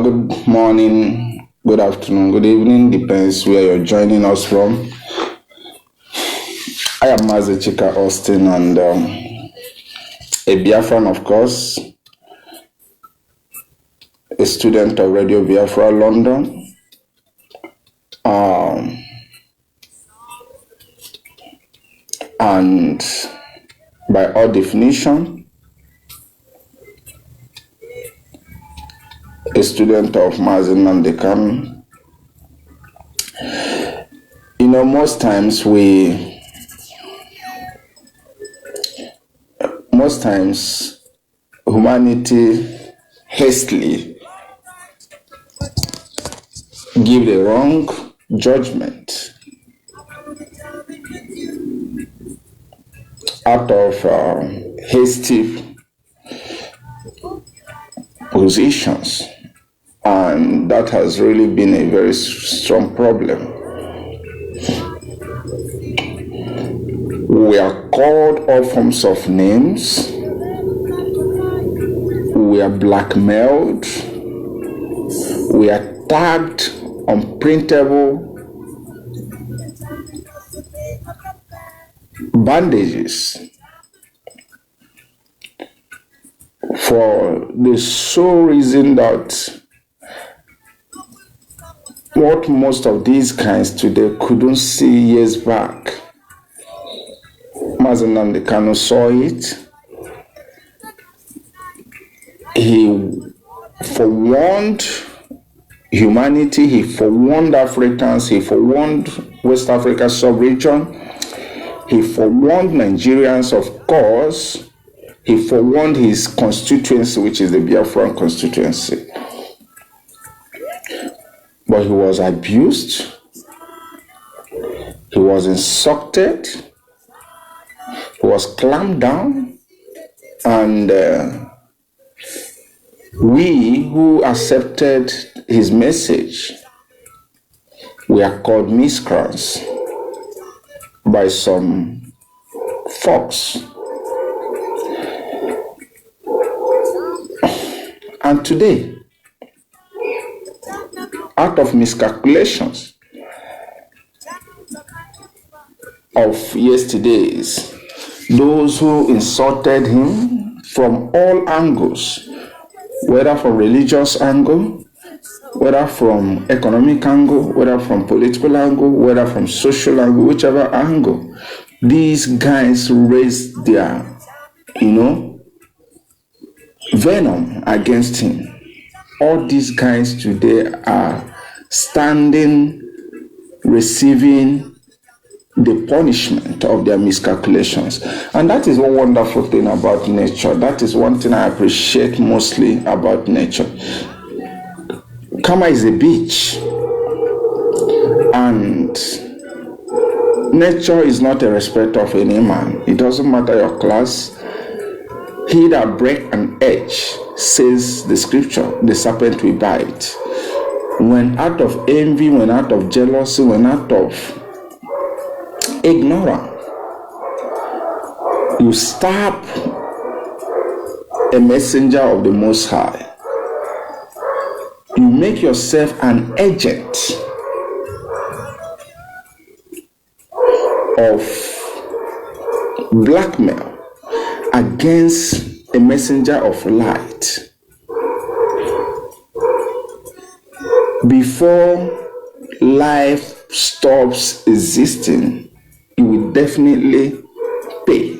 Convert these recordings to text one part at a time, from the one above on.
Good morning, good afternoon, good evening, depends where you're joining us from. I am Mazi Chika Austin and a Biafran, of course, a student of Radio Biafra London. And by all definition, a student of Mazi Nandekan. Most times humanity hastily give the wrong judgment out of hasty positions, and that has really been a very strong problem. We are called all forms of names. We are blackmailed. We are tagged unprintable bandages for the sole reason that what most of these guys today couldn't see years back, Mazi Nnamdi saw it. He forewarned humanity, he forewarned Africans, he forewarned West Africa sub-region, he forewarned Nigerians, of course, he forewarned his constituency, which is the Biafran constituency. But he was abused, he was insulted, he was clamped down, and we who accepted his message, we are called miscreants by some folks. And today, out of miscalculations of yesterday's, those who insulted him from all angles, whether from religious angle, whether from economic angle, whether from political angle, whether from social angle, whichever angle, these guys raised their, venom against him. All these guys today are standing, receiving the punishment of their miscalculations. And that is one wonderful thing about nature. That is one thing I appreciate mostly about nature. Karma is a bitch. And nature is not a respecter of any man. It doesn't matter your class. He that break an edge, says the scripture, the serpent will bite. When out of envy, when out of jealousy, when out of ignorance, you stab a messenger of the Most High, you make yourself an agent of blackmail against a messenger of light. Before life stops existing, you will definitely pay.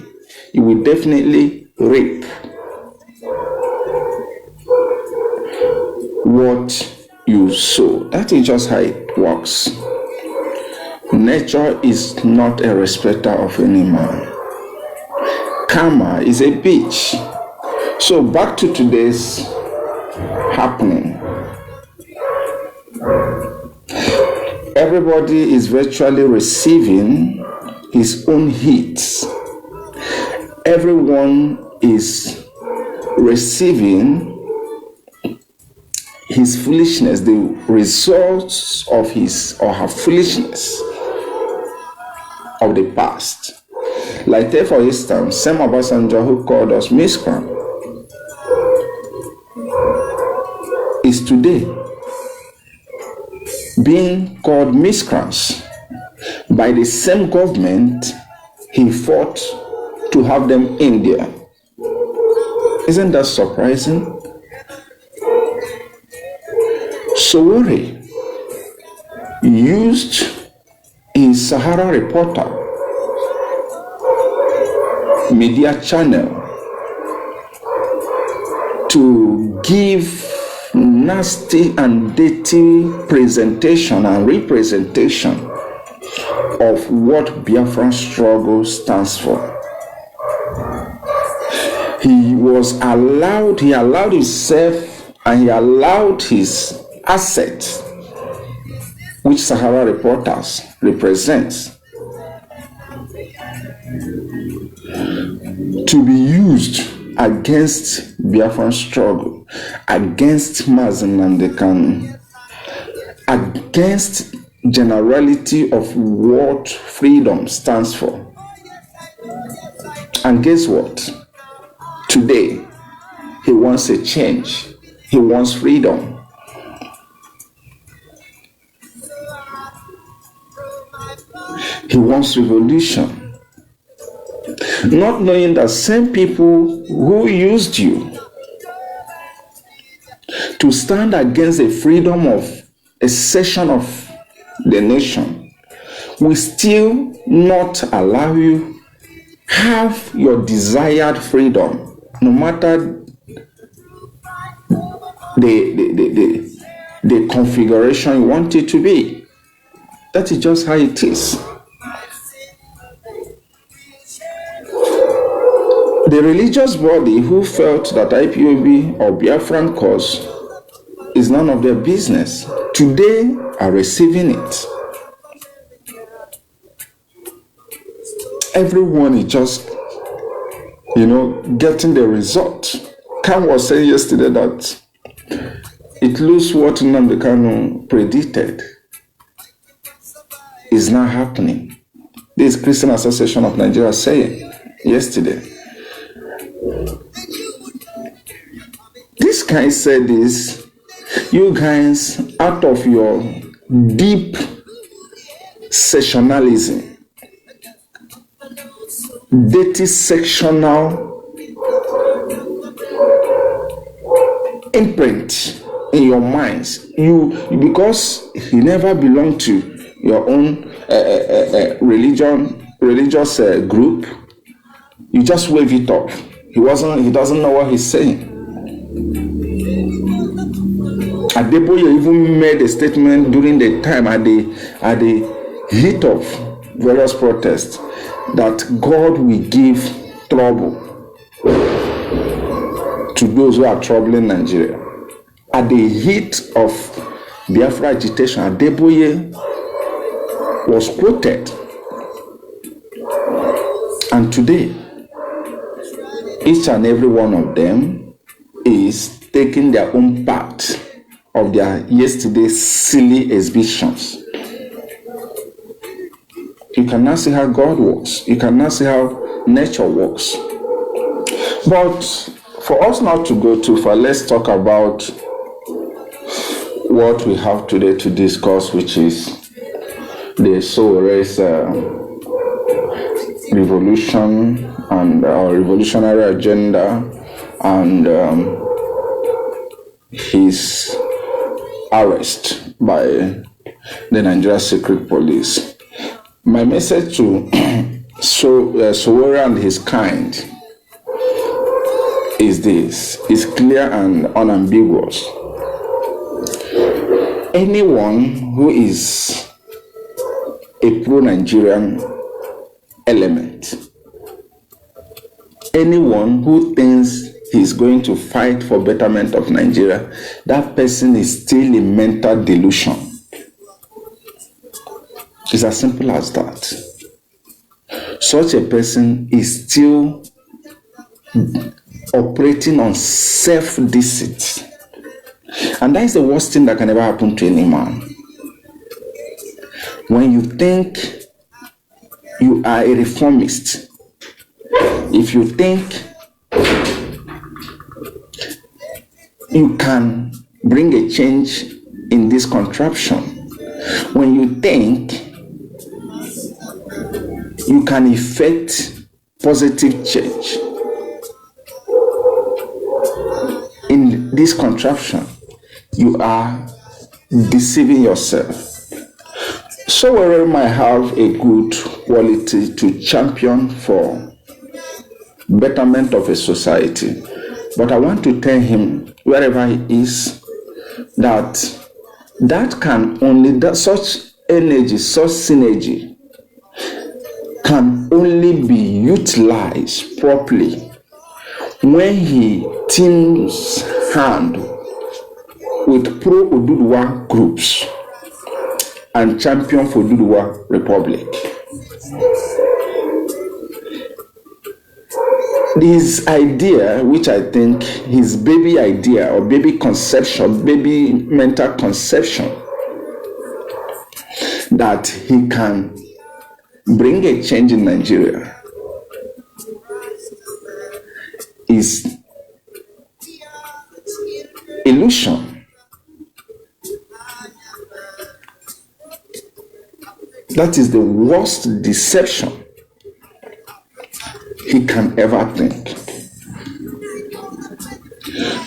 You will definitely reap what you sow. That is just how it works. Nature is not a respecter of any man. Karma is a bitch. So back to today's happening. Everybody is virtually receiving his own hits. Everyone is receiving his foolishness, the results of his or her foolishness of the past. Like, take for instance, Sam Obasanjo, who called us miscreant. is today being called miscreants by the same government he fought to have them in there. Isn't that surprising? Sowore used his Sahara Reporter media channel to give nasty and dirty presentation and representation of what Biafran struggle stands for. He allowed himself and he allowed his assets, which Sahara Reporters represents, to be used against Biafran struggle, against Mazen Namdekan, against generality of what freedom stands for. And guess what? Today, he wants a change. He wants freedom. He wants revolution. Not knowing that same people who used you to stand against the freedom of a section of the nation will still not allow you have your desired freedom, no matter the configuration you want it to be. That is just how it is. The religious body who felt that IPOB or Biafran cause is none of their business today are receiving it. Everyone is just, getting the result. Khan was saying yesterday that it looks what Nnamdi Kanu predicted is not happening. This Christian Association of Nigeria saying yesterday. This guy said this, you guys, out of your deep sectionalism, dirty sectional imprint in your minds, because he never belonged to your own religious group, you just wave it off. He doesn't know what he's saying. Adeboye even made a statement during the time at the heat of various protests that God will give trouble to those who are troubling Nigeria. At the heat of Biafra agitation, Adeboye was quoted. And today, each and every one of them is taking their own part of their yesterday's silly exhibitions. You cannot see how God works. You cannot see how nature works. But for us not to go too far, let's talk about what we have today to discuss, which is the Sowore's revolution and our revolutionary agenda and his arrest by the Nigeria Secret Police. My message to Sowore and his kind is this: it's clear and unambiguous. Anyone who is a pro-Nigerian element, anyone who thinks he's going to fight for betterment of Nigeria, that person is still in mental delusion. It's as simple as that. Such a person is still operating on self-deceit. And that is the worst thing that can ever happen to any man. When you think you are a reformist, if you think you can bring a change in this contraption when you think you can effect positive change in this contraption, you are deceiving yourself. Sowore might have a good quality to champion for betterment of a society, but I want to tell him, wherever he is, that can only, that such energy, such synergy can only be utilized properly when he teams hand with pro-Oduduwa groups and champion for Oduduwa Republic. This idea, which I think his baby idea or baby conception, baby mental conception, that he can bring a change in Nigeria, is illusion. That is the worst deception he can ever think.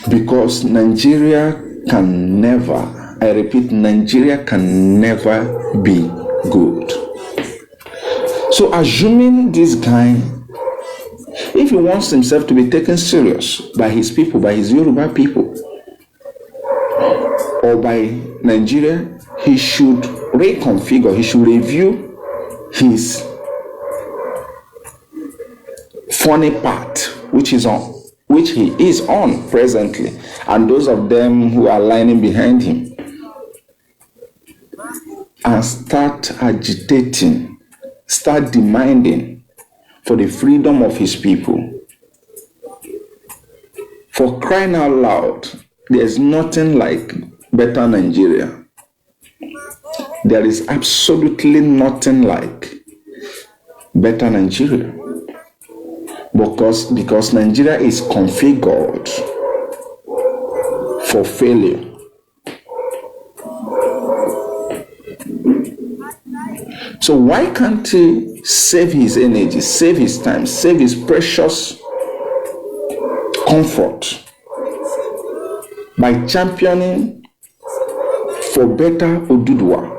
Because Nigeria can never, I repeat, Nigeria can never be good. So assuming this guy, if he wants himself to be taken serious by his people, by his Yoruba people, or by Nigeria, he should reconfigure, he should review his funny part, which he is on presently, and those of them who are lining behind him, and start agitating, start demanding for the freedom of his people. For crying out loud, there's nothing like better Nigeria. There is absolutely nothing like better Nigeria. Because Nigeria is configured for failure. So why can't he save his energy, save his time, save his precious comfort by championing for better Oduduwa,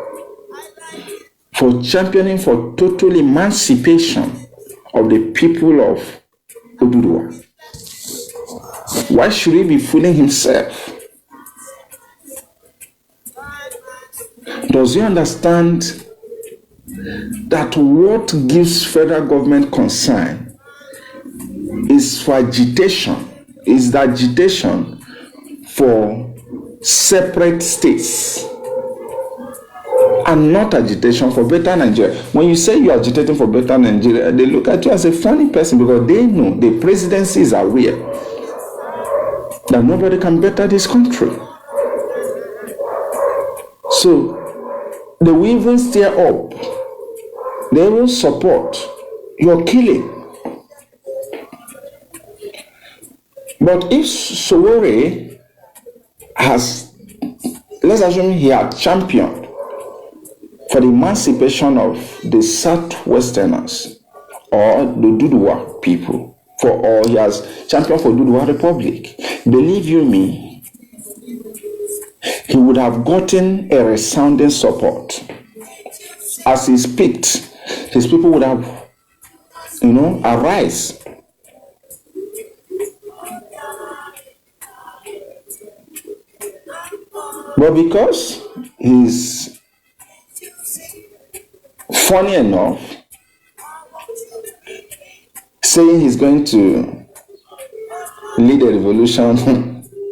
for championing for total emancipation of the people of Oduduwa? Why should he be fooling himself? Does he understand that what gives federal government concern is for agitation, is the agitation for separate states, and not agitation for better Nigeria? When you say you are agitating for better Nigeria, they look at you as a funny person, because they know the presidency is aware that nobody can better this country. So they will even stir up, they will support your killing. But if Sowore has, let's assume he had championed for the emancipation of the Southwesterners or the Oduduwa people, or he has championed for Oduduwa Republic, believe you me, he would have gotten a resounding support. As he speaks, his people would have, arise. But because he's funny enough, saying he's going to lead a revolution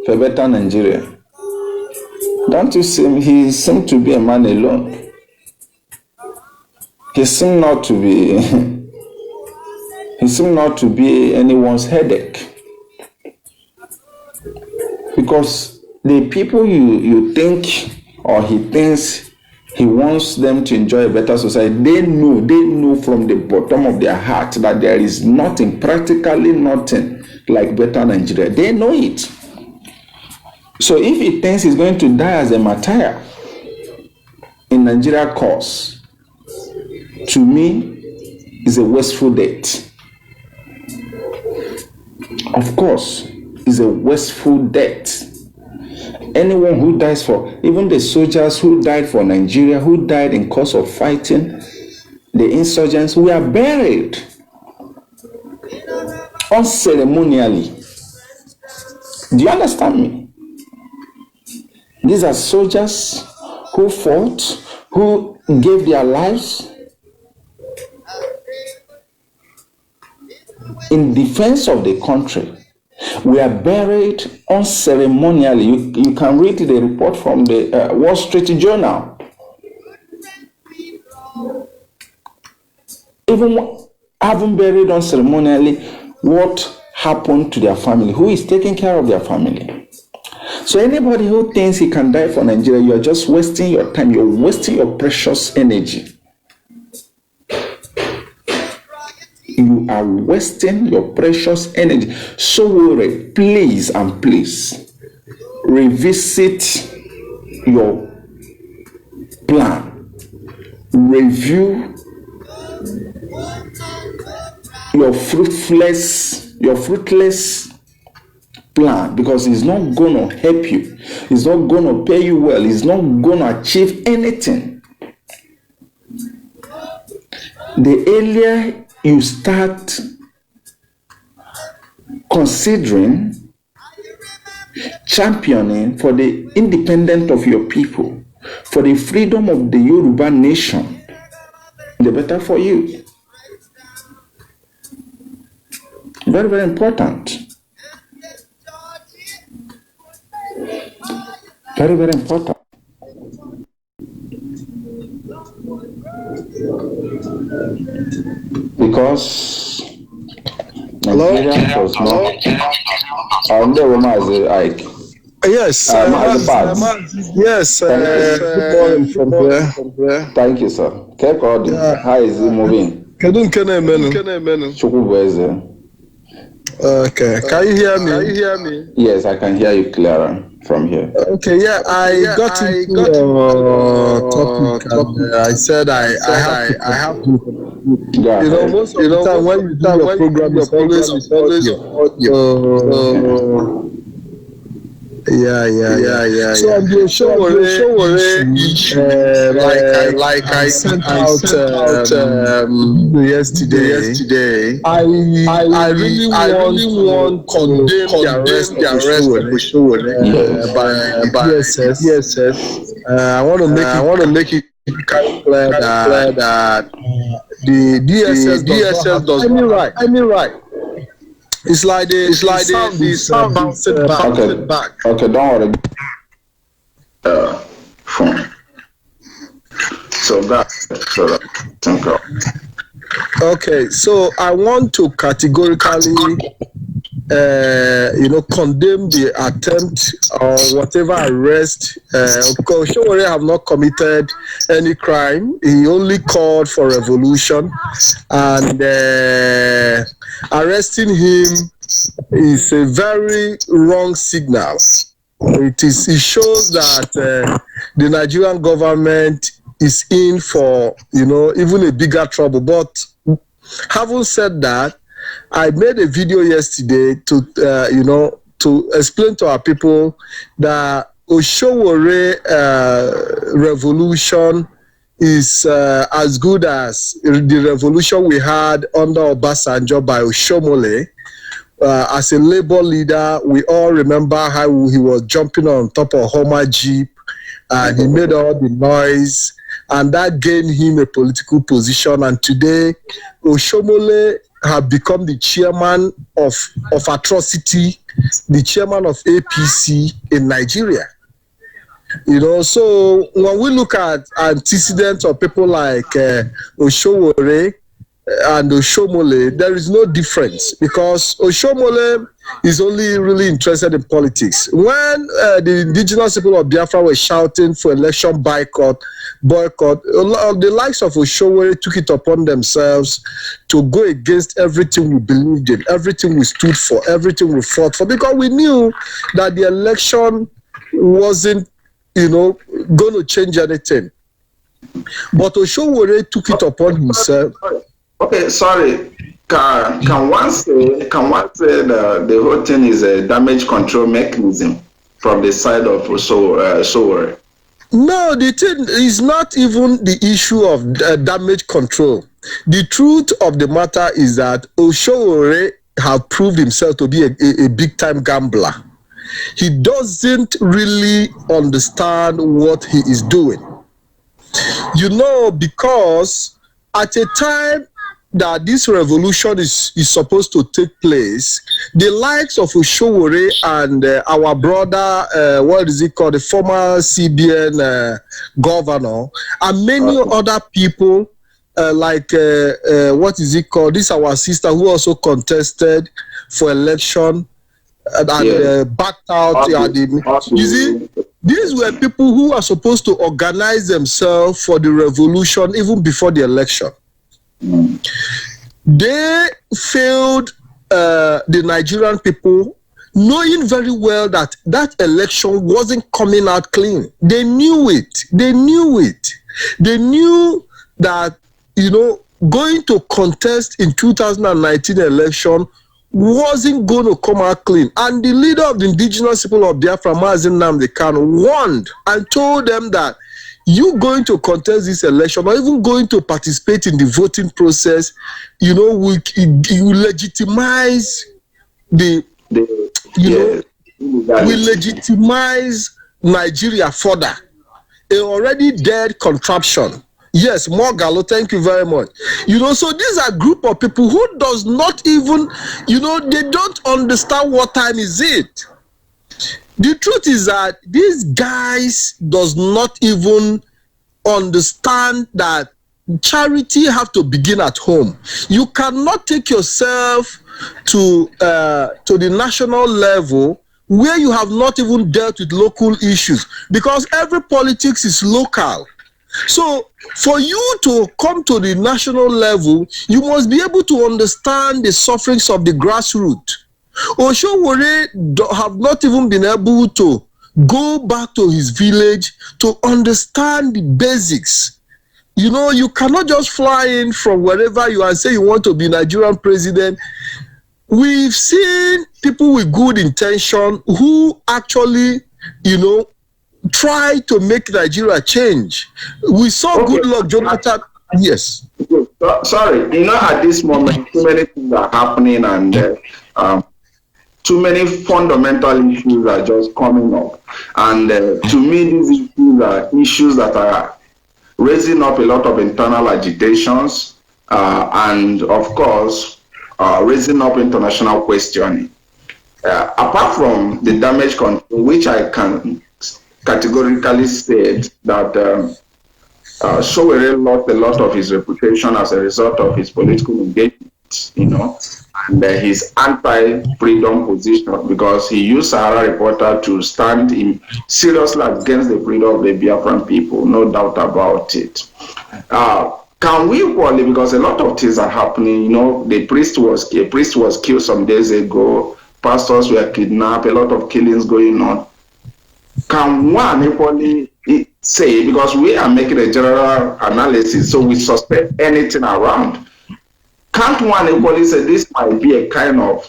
for better Nigeria, don't you see, he seemed to be a man alone. He seemed not to be anyone's headache. Because the people you think, or he thinks he wants them to enjoy a better society, they know from the bottom of their heart that there is nothing, practically nothing like better Nigeria. They know it. So if he thinks he's going to die as a martyr in Nigeria cause, to me, is a wasteful death. Of course, is a wasteful death. Anyone who dies for, even the soldiers who died for Nigeria, who died in cause of fighting the insurgents, we are buried unceremonially. Do you understand me? These are soldiers who fought, who gave their lives in defense of the country. We are buried unceremonially. You can read the report from the Wall Street Journal. Even having buried unceremonially, what happened to their family? Who is taking care of their family? So anybody who thinks he can die for Nigeria, you are just wasting your time. You're wasting your precious energy. You are wasting your precious energy. Sowore, please and please revisit your plan. Review your fruitless plan, because it's not going to help you. It's not going to pay you well. It's not going to achieve anything. The earlier you start considering championing for the independence of your people, for the freedom of the Yoruba nation, the better for you. Very, very important. Very, very important. Because Nigeria does not. Yes, yes. Good morning from here. Thank you, sir. Keep on. How is it moving? Okay, can you hear me? Yes, I can hear you clearer from here. Okay, yeah, I got into topic and I said I have to. Most of the time when you do your program, it's always with audio. Yeah. So on the Oshowore issue, like I sent out yesterday. I really want to condemn the arrest of Oshowore by DSS. I want to make it clear that the DSS does not have any right. It's like the sound bouncing back. Okay, don't worry. Phone. So okay, so I want to categorically, condemn the attempt or whatever arrest. Because Sowore have not committed any crime. He only called for revolution, and arresting him is a very wrong signal. It shows that the Nigerian government is in for even a bigger trouble. But having said that, I made a video yesterday to explain to our people that Oshowore revolution is as good as the revolution we had under Obasanjo by Oshomole. As a labor leader, we all remember how he was jumping on top of Homer Jeep and he made all the noise, and that gained him a political position. And today, Oshomole have become the chairman of atrocity, the chairman of APC in Nigeria. So when we look at antecedents of people like Oshowore and Oshomole, there is no difference, because Oshomole is only really interested in politics. When the indigenous people of Biafra were shouting for election boycott, the likes of Oshowore took it upon themselves to go against everything we believed in, everything we stood for, everything we fought for, because we knew that the election wasn't, going to change anything. But Oshowore took it upon himself. Okay, sorry. Can one say the whole thing is a damage control mechanism from the side of Sowore? No, the thing is not even the issue of damage control. The truth of the matter is that Oshowore have proved himself to be a big-time gambler. He doesn't really understand what he is doing. Because at a time that this revolution is supposed to take place, the likes of Oshowore and our brother, the former CBN governor, and many other people, this our sister who also contested for election and backed out. You see, these were people who are supposed to organize themselves for the revolution even before the election. They failed the Nigerian people, knowing very well that election wasn't coming out clean. They knew it. They knew that, going to contest in 2019 election wasn't going to come out clean. And the leader of the indigenous people of Biafra, Mazi Nnamdi Kanu, warned and told them that you going to contest this election or even going to participate in the voting process, will legitimize will legitimize Nigeria further. A already dead contraption. Yes, Morgalo, thank you very much. So these are a group of people who does not even, they don't understand what time is it. The truth is that these guys does not even understand that charity have to begin at home. You cannot take yourself to the national level where you have not even dealt with local issues, because every politics is local. So for you to come to the national level, you must be able to understand the sufferings of the grassroots. Oshowore have not even been able to go back to his village to understand the basics. You cannot just fly in from wherever you are and say you want to be Nigerian president. We've seen people with good intention who actually, try to make Nigeria change. We saw Goodluck Jonathan. Yes. Sorry, at this moment, too many things are happening, and too many fundamental issues are just coming up. And to me, these issues are issues that are raising up a lot of internal agitations, and of course, raising up international questioning. Apart from the damage control, which I can categorically said that Sowore lost a lot of his reputation as a result of his political engagement, and his anti-freedom position, because he used Sahara Reporter to stand seriously against the freedom of the Biafran people, no doubt about it. Can we equally, because a lot of things are happening, a priest was killed some days ago, pastors were kidnapped, a lot of killings going on. Can one equally say, because we are making a general analysis, so we suspect anything around, can't one equally say this might be a kind of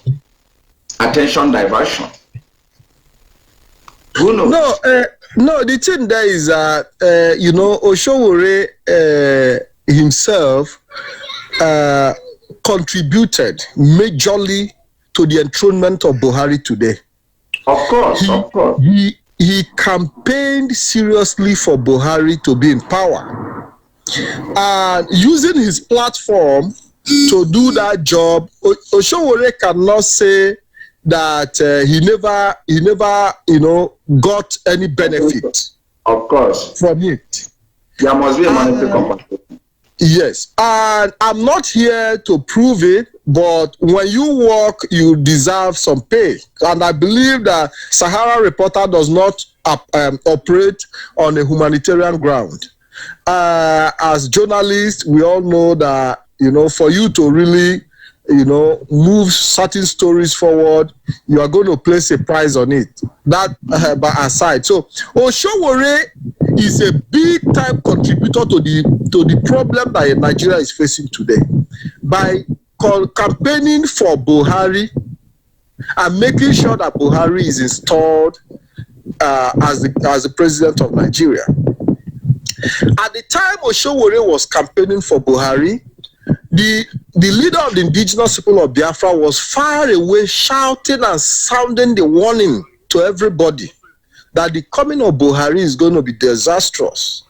attention diversion? Who knows? No, the thing there is that, Oshowore himself contributed majorly to the enthronement of Buhari today. Of course. He campaigned seriously for Buhari to be in power. And using his platform to do that job, Oshowore cannot say that he never, got any benefit. Of course. From it. There must be a monetary compensation. Yes, and I'm not here to prove it, but when you work, you deserve some pay. And I believe that Sahara Reporter does not operate on a humanitarian ground. As journalists, we all know that, for you to really, move certain stories forward, you are going to place a price on it. That by aside. So Sowore is a big time contributor to the problem that Nigeria is facing today by campaigning for Buhari and making sure that Buhari is installed as the president of Nigeria. At the time Sowore was campaigning for Buhari, the leader of the indigenous people of Biafra was far away shouting and sounding the warning to everybody that the coming of Buhari is going to be disastrous.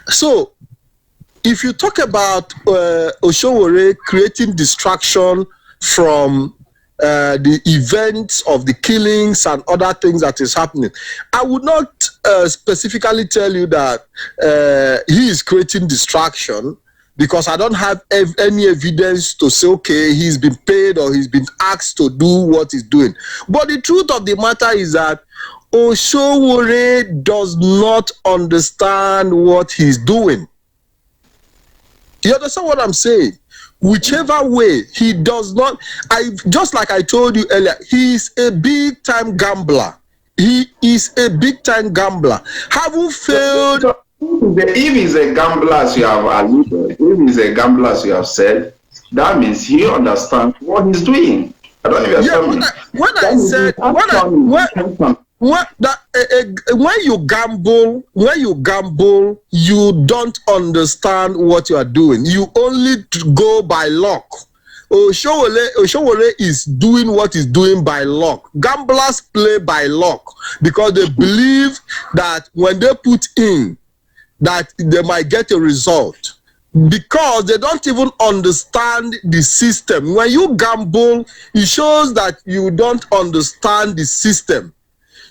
So, if you talk about Sowore creating distraction from the events of the killings and other things that is happening, I would not specifically tell you that he is creating distraction, because I don't have any evidence to say, okay, he's been paid or he's been asked to do what he's doing. But the truth of the matter is that Sowore does not understand what he's doing. You understand what I'm saying? Whichever way, he does not. Just like I told you earlier, he is a big time gambler. He is a big time gambler. Haven't failed. If he's a gambler, as you have alluded, if he's a gambler, as you have said, that means he understands what he's doing. I don't even when you gamble, you don't understand what you are doing. You only go by luck. Sowore is doing what he's doing by luck. Gamblers play by luck because they believe that when they put in, that they might get a result, because they don't even understand the system. When you gamble, it shows that you don't understand the system.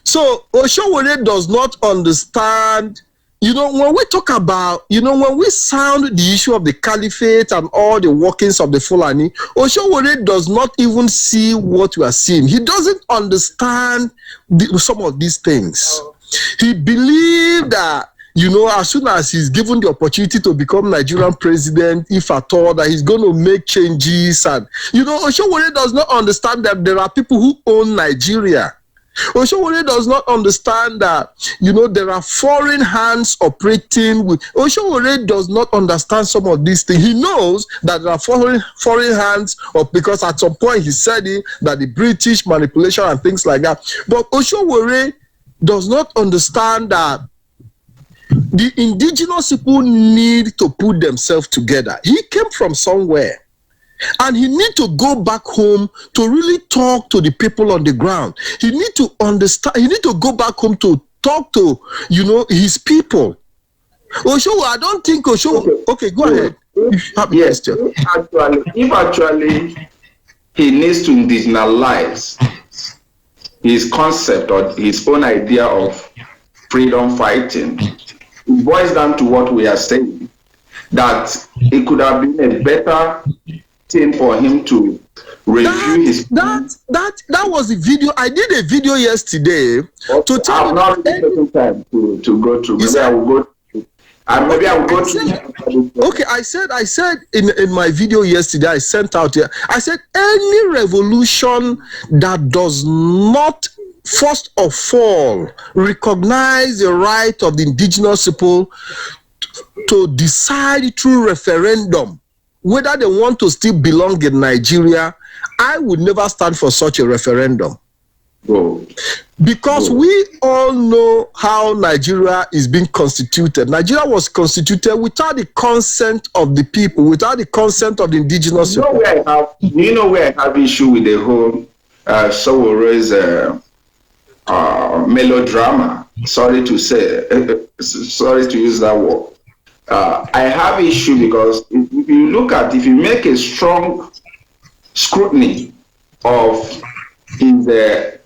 So Sowore does not understand. When we talk about, when we sound the issue of the caliphate and all the workings of the Fulani, Sowore does not even see what we are seeing. He doesn't understand some of these things. He believed that, as soon as he's given the opportunity to become Nigerian president, if at all, that he's going to make changes. And, Sowore does not understand that there are people who own Nigeria. Sowore does not understand that, there are foreign hands operating with. Sowore does not understand some of these things. He knows that there are foreign hands, because at some point he said that the British manipulation and things like that. But Sowore does not understand that the indigenous people need to put themselves together. He came from somewhere, and he need to go back home to really talk to the people on the ground. He need to understand. He need to go back home to talk to, his people. I don't think Osho. Okay, go ahead. Yes, if actually he needs to indigenalize his concept or his own idea of freedom fighting, it boils down to what we are saying, that it could have been a better thing for him to review his. That was the video. I did a video yesterday to tell you. I've not taken time to go through. Maybe I will go through. Maybe I will go through. Okay, I said in my video yesterday, I sent out here, I said any revolution that does not, first of all, recognize the right of the indigenous people to decide through referendum whether they want to still belong in Nigeria, I would never stand for such a referendum. Because we all know how Nigeria is being constituted. Nigeria was constituted without the consent of the people, without the consent of the indigenous people. You know where I have issue with the whole Sowore's melodrama. Sorry to say, sorry to use that word. I have issue because if you make a strong scrutiny of his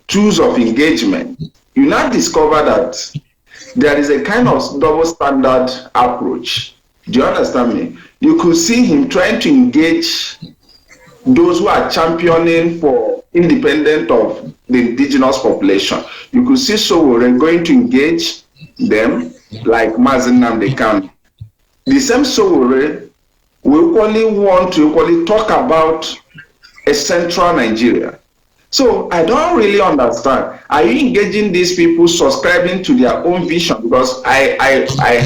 tools of engagement, you now discover that there is a kind of double standard approach. Do you understand me? You could see him trying to engage those who are championing for independence of the indigenous population. You could see Sowore going to engage them like Mazi Nnamdi Kanu. The same Sowore will equally want to talk about a central Nigeria. So I don't really understand. Are you engaging these people subscribing to their own vision? Because I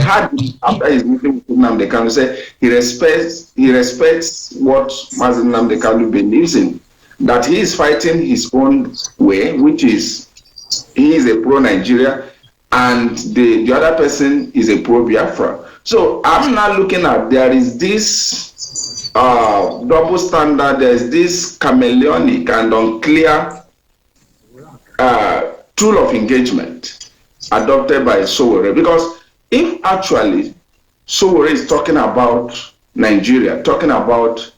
heard after his meeting with Nnamdi Kanu say he respects what Mazi Nnamdi Kanu believes in, that he is fighting his own way, which is he is a pro-Nigeria, and the other person is a pro-Biafra. So I'm now looking at, there is this double standard, there's this chameleonic and unclear tool of engagement adopted by Sowore. Because if actually Sowore is talking about Nigeria, talking about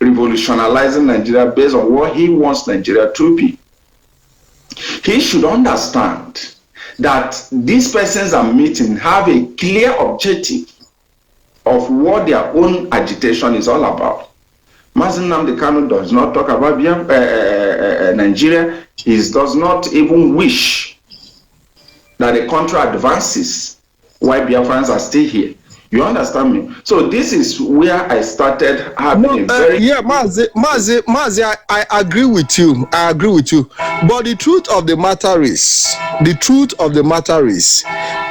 revolutionizing Nigeria based on what he wants Nigeria to be, he should understand that these persons are meeting have a clear objective of what their own agitation is all about. Mazi Nnamdi Kanu does not talk about Nigeria. He does not even wish that the country advances while Biafrans are still here. You understand me? So this is where I started having Mazi, I agree with you. I agree with you. But the truth of the matter is,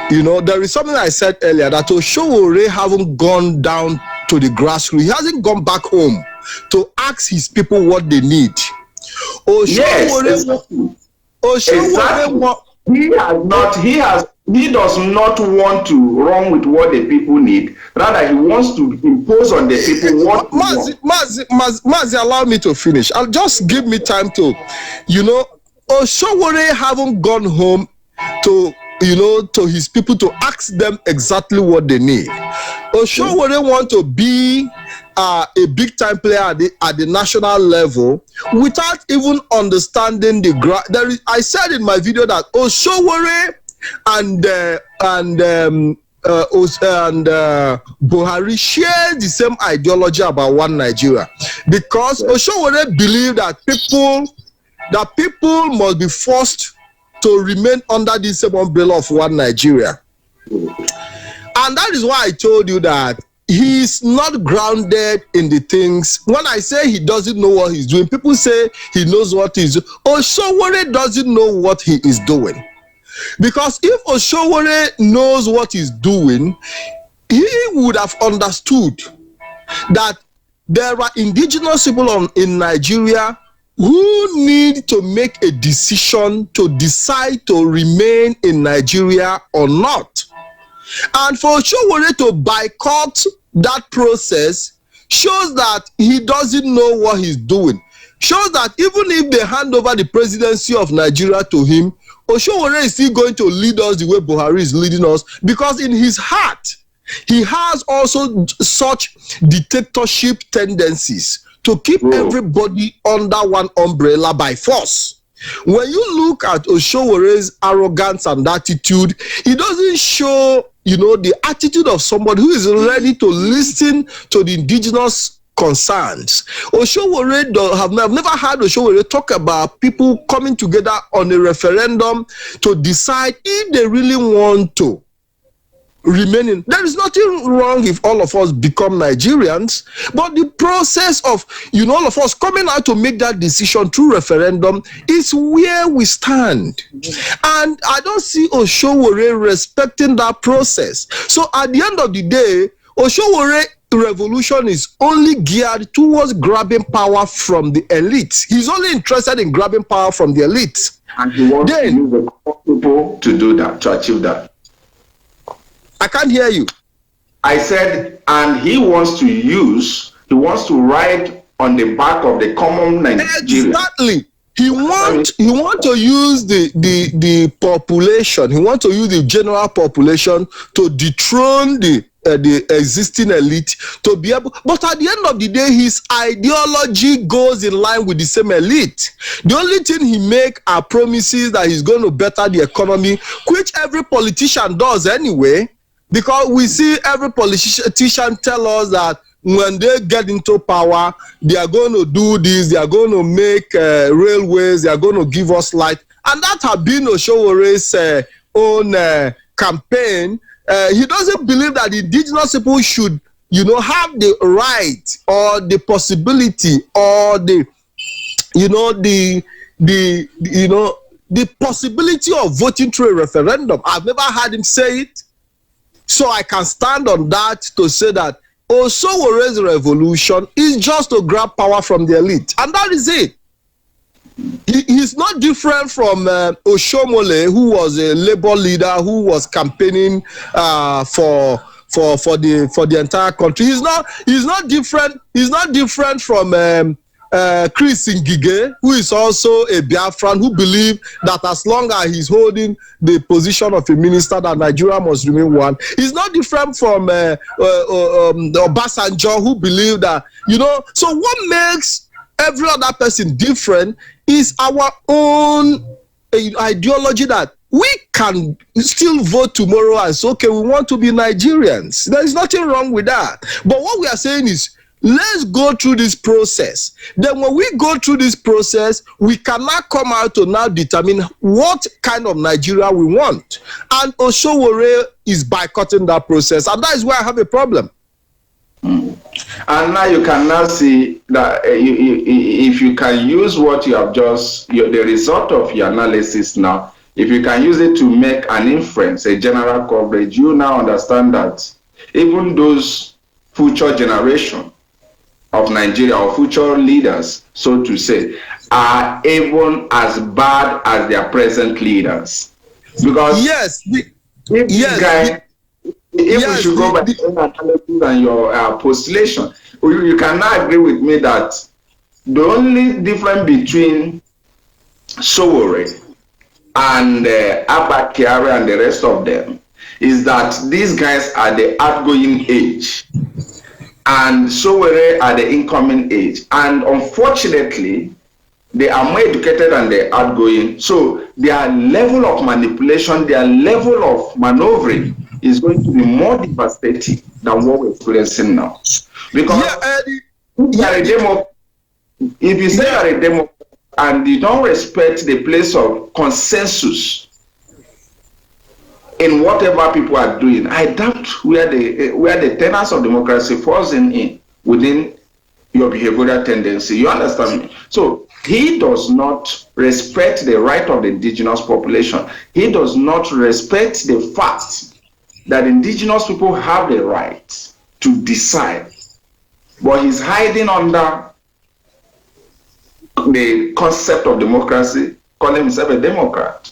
you know, there is something I said earlier, that Sowore haven't gone down to the grassroots. He hasn't gone back home to ask his people what they need. Exactly. He does not want to run with what the people need. Rather, he wants to impose on the people what Mazi, allow me to finish. I'll just give me time to, you know, Sowore haven't gone home to, you know, to his people to ask them exactly what they need. Sowore want to be a big time player at the national level without even understanding the I said in my video that Sowore and Buhari share the same ideology about one Nigeria, because Sowore believe that people must be forced to remain under the same umbrella of one Nigeria. And that is why I told you that he's not grounded in the things. When I say he doesn't know what he's doing, people say he knows what he's doing. Sowore doesn't know what he is doing. Because if Sowore knows what he's doing, he would have understood that there are indigenous people in Nigeria who need to make a decision to decide to remain in Nigeria or not. And for Sowore to boycott that process shows that he doesn't know what he's doing. Shows that even if they hand over the presidency of Nigeria to him, Sowore is still going to lead us the way Buhari is leading us, because in his heart, he has also such dictatorship tendencies to keep everybody under one umbrella by force. When you look at Sowore's arrogance and attitude, it doesn't show, you know, the attitude of somebody who is ready to listen to the indigenous concerns. I've never heard Sowore talk about people coming together on a referendum to decide if they really want to remain in. There is nothing wrong if all of us become Nigerians, but the process of, you know, all of us coming out to make that decision through referendum is where we stand. And I don't see Sowore respecting that process. So at the end of the day, Sowore revolution is only geared towards grabbing power from the elite. He's only interested in grabbing power from the elite. And he wants to use the people to do that, to achieve that. I can't hear you. I said, and he wants to ride on the back of the common Nigerian. Exactly. He want to use the population. He want to use the general population to dethrone the existing elite, to be able. But at the end of the day, his ideology goes in line with the same elite. The only thing he make are promises that he's going to better the economy, which every politician does anyway. Because we see every politician tell us that when they get into power, they are going to do this, they are going to make railways, they are going to give us light. And that has been Sowore's own campaign. He doesn't believe that indigenous people should have the right or the possibility or the possibility of voting through a referendum. I've never heard him say it. So I can stand on that to say that Osowore's revolution is just to grab power from the elite. And that is it. He's not different from Oshomole, who was a labor leader who was campaigning for the entire country. He's not different. He's not different from Chris Ngige, who is also a Biafran, who believes that as long as he's holding the position of a minister, that Nigeria must remain one. He's not different from Obasanjo, who believe that, so what makes every other person different is our own ideology that we can still vote tomorrow and say, okay, we want to be Nigerians. There is nothing wrong with that. But what we are saying is, let's go through this process. Then when we go through this process, we cannot come out to now determine what kind of Nigeria we want. And Osowore is boycotting that process. And that is why I have a problem. And now you can now see that if you can use what you have the result of your analysis now, if you can use it to make an inference, a general coverage, you now understand that even those future generation of Nigeria or future leaders, so to say, are even as bad as their present leaders. Because if we should go by your analysis and your postulation, you cannot agree with me that the only difference between Sowore and Abba Kyari and the rest of them is that these guys are the outgoing age and Sowore are the incoming age. And unfortunately, they are more educated than the outgoing. So their level of manipulation, their level of maneuvering is going to be more devastating than what we're experiencing now. Because if you say you are a Democrat and you don't respect the place of consensus in whatever people are doing, I doubt where the tenets of democracy falls in within your behavioral tendency. You understand me? So he does not respect the right of the indigenous population. He does not respect the fact that indigenous people have the right to decide. But he's hiding under the concept of democracy, calling himself a Democrat,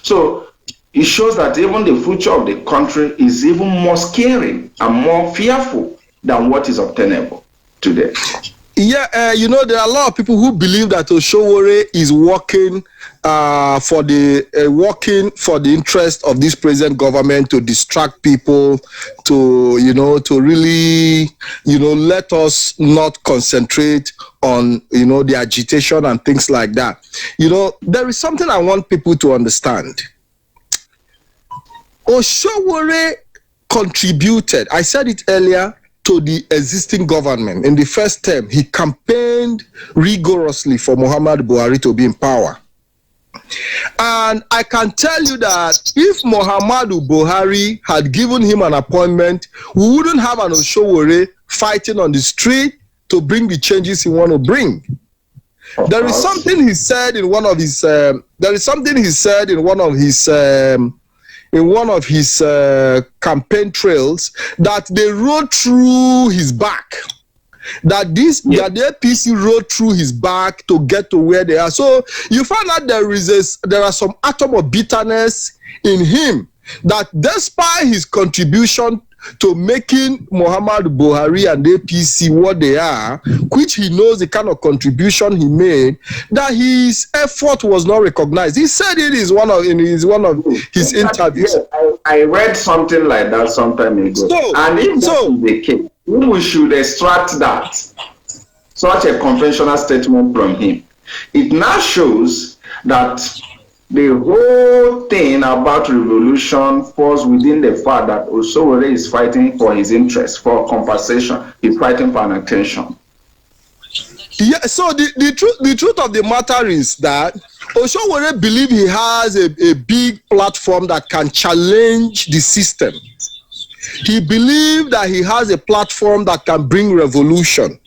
So it shows that even the future of the country is even more scary and more fearful than what is obtainable today. There are a lot of people who believe that Osowore is working for the interest of this present government to distract people, to really let us not concentrate on the agitation and things like that. There is something I want people to understand. Osowore contributed, I said it earlier, to the existing government. In the first term, he campaigned rigorously for Muhammadu Buhari to be in power. And I can tell you that if Muhammadu Buhari had given him an appointment, we wouldn't have an Osowore fighting on the street to bring the changes he want to bring. There is something he said in one of his campaign trails that they rode through his back. That the APC rode through his back to get to where they are. So you find out there are some atom of bitterness in him, that despite his contribution to making Muhammadu Buhari and the APC what they are, which he knows the kind of contribution he made, that his effort was not recognized. He said it is one of his interviews. I read something like that some time ago. And if that is the case, we should extract that, such a conventional statement from him. It now shows that the whole thing about revolution falls within the fact that Osowore is fighting for his interests, for compensation. He's fighting for an attention. Yeah, so the truth of the matter is that Osowore believes he has a big platform that can challenge the system. He believed that he has a platform that can bring revolution.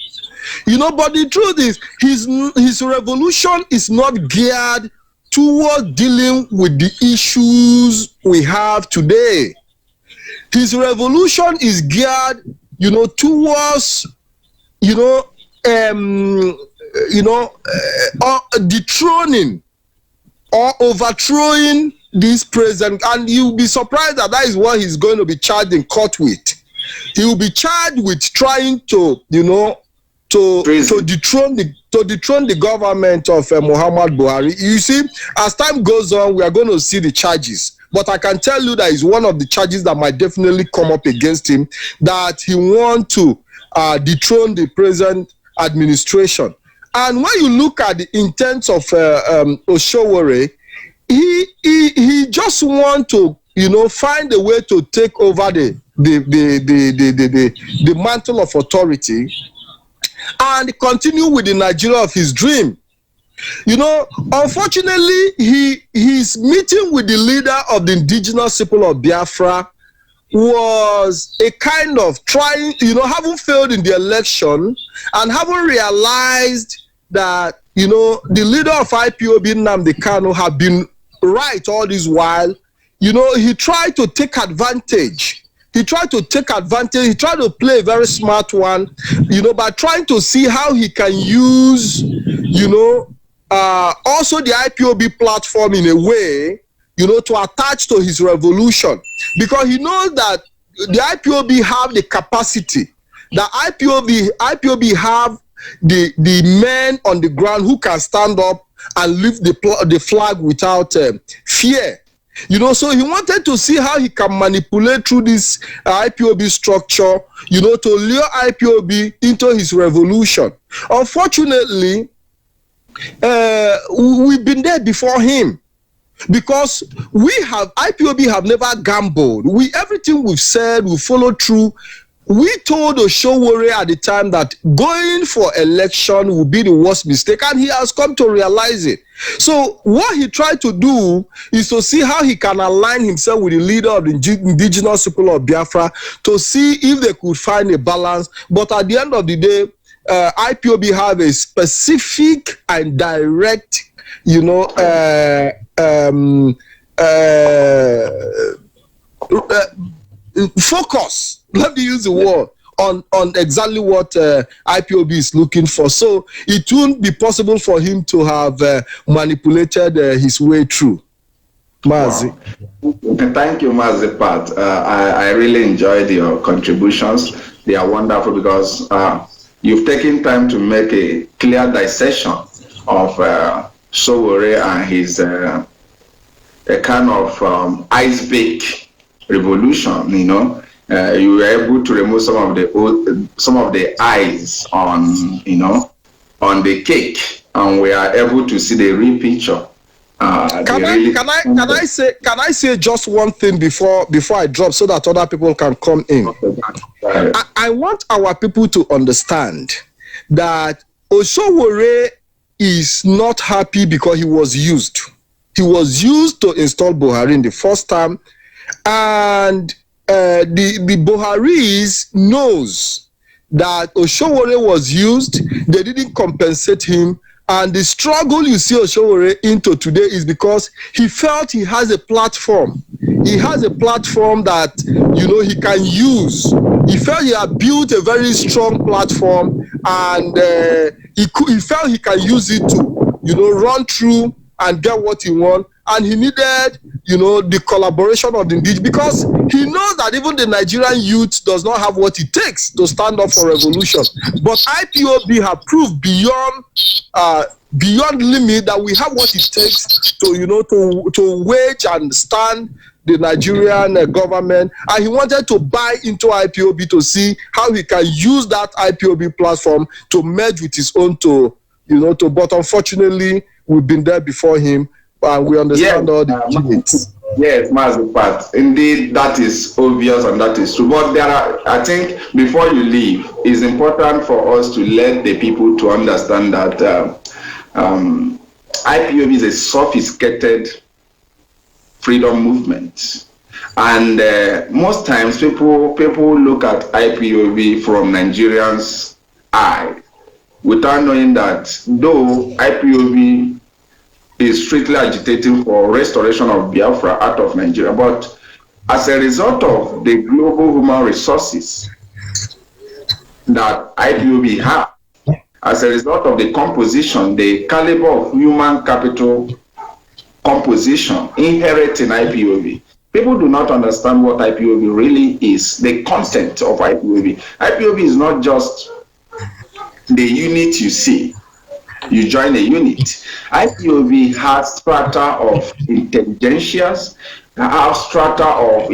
But the truth is, his revolution is not geared towards dealing with the issues we have today. His revolution is geared, towards, dethroning or overthrowing this president. And you'll be surprised that is what he's going to be charged in court with. He will be charged with trying to, to dethrone the government of Muhammad Buhari. You see, as time goes on, we are going to see the charges. But I can tell you that is one of the charges that might definitely come up against him, that he wants to dethrone the present administration. And when you look at the intent of Sowore, he just wants to, find a way to take over the mantle of authority and continue with the Nigeria of his dream. Unfortunately, his meeting with the leader of the indigenous people of Biafra was a kind of trying, having failed in the election and having realized that, the leader of IPOB, Nnamdi Kanu, had been right all this while. He tried to take advantage. He tried to play a very smart one, by trying to see how he can use, also the IPOB platform in a way, to attach to his revolution. Because he knows that the IPOB have the capacity, the IPOB have the men on the ground who can stand up and lift the flag without fear. So he wanted to see how he can manipulate through this IPOB structure, to lure IPOB into his revolution. Unfortunately, we've been there before him, because IPOB have never gambled. Everything we've said, we followed through. We told Sowore at the time that going for election would be the worst mistake, and he has come to realize it. So what he tried to do is to see how he can align himself with the leader of the indigenous people of Biafra to see if they could find a balance. But at the end of the day, IPOB have a specific and direct, focus, let me use the word, on exactly what IPOB is looking for. So it won't be possible for him to have manipulated his way through. Mazi. Wow. Thank you, Mazi Pat. I really enjoyed your contributions. They are wonderful because you've taken time to make a clear dissection of Sowore and his a kind of ice-bake revolution. You were able to remove some of the ice on the cake, and we are able to see the real picture. Can I say just one thing before I drop, so that other people can come in? Okay. I want our people to understand that Sowore is not happy because he was used. He was used to install Buhari in the first time, and the Buharis knows that Sowore was used. They didn't compensate him, and the struggle you see Sowore into today is because he felt he has a platform. He has a platform that he can use. He felt he had built a very strong platform, and he felt he can use it to run through and get what he wants. And he needed, the collaboration of the indigenous, because he knows that even the Nigerian youth does not have what it takes to stand up for revolution. But IPOB have proved beyond limit that we have what it takes to wage and stand the Nigerian government. And he wanted to buy into IPOB to see how he can use that IPOB platform to merge with his own but unfortunately, we've been there before him. We understand all the limits. Yes, Mazi Pat. Indeed, that is obvious and that is true. But I think, before you leave, it's important for us to let the people to understand that IPOB is a sophisticated freedom movement. And most times people look at IPOB from Nigerians' eye without knowing that though IPOB is strictly agitating for restoration of Biafra out of Nigeria, but as a result of the global human resources that IPOB has, as a result of the composition, the caliber of human capital composition inherent in IPOB, people do not understand what IPOB really is, the content of IPOB. IPOB is not just the unit you see. You join a unit. IPOB has strata of intelligentsias, has strata of,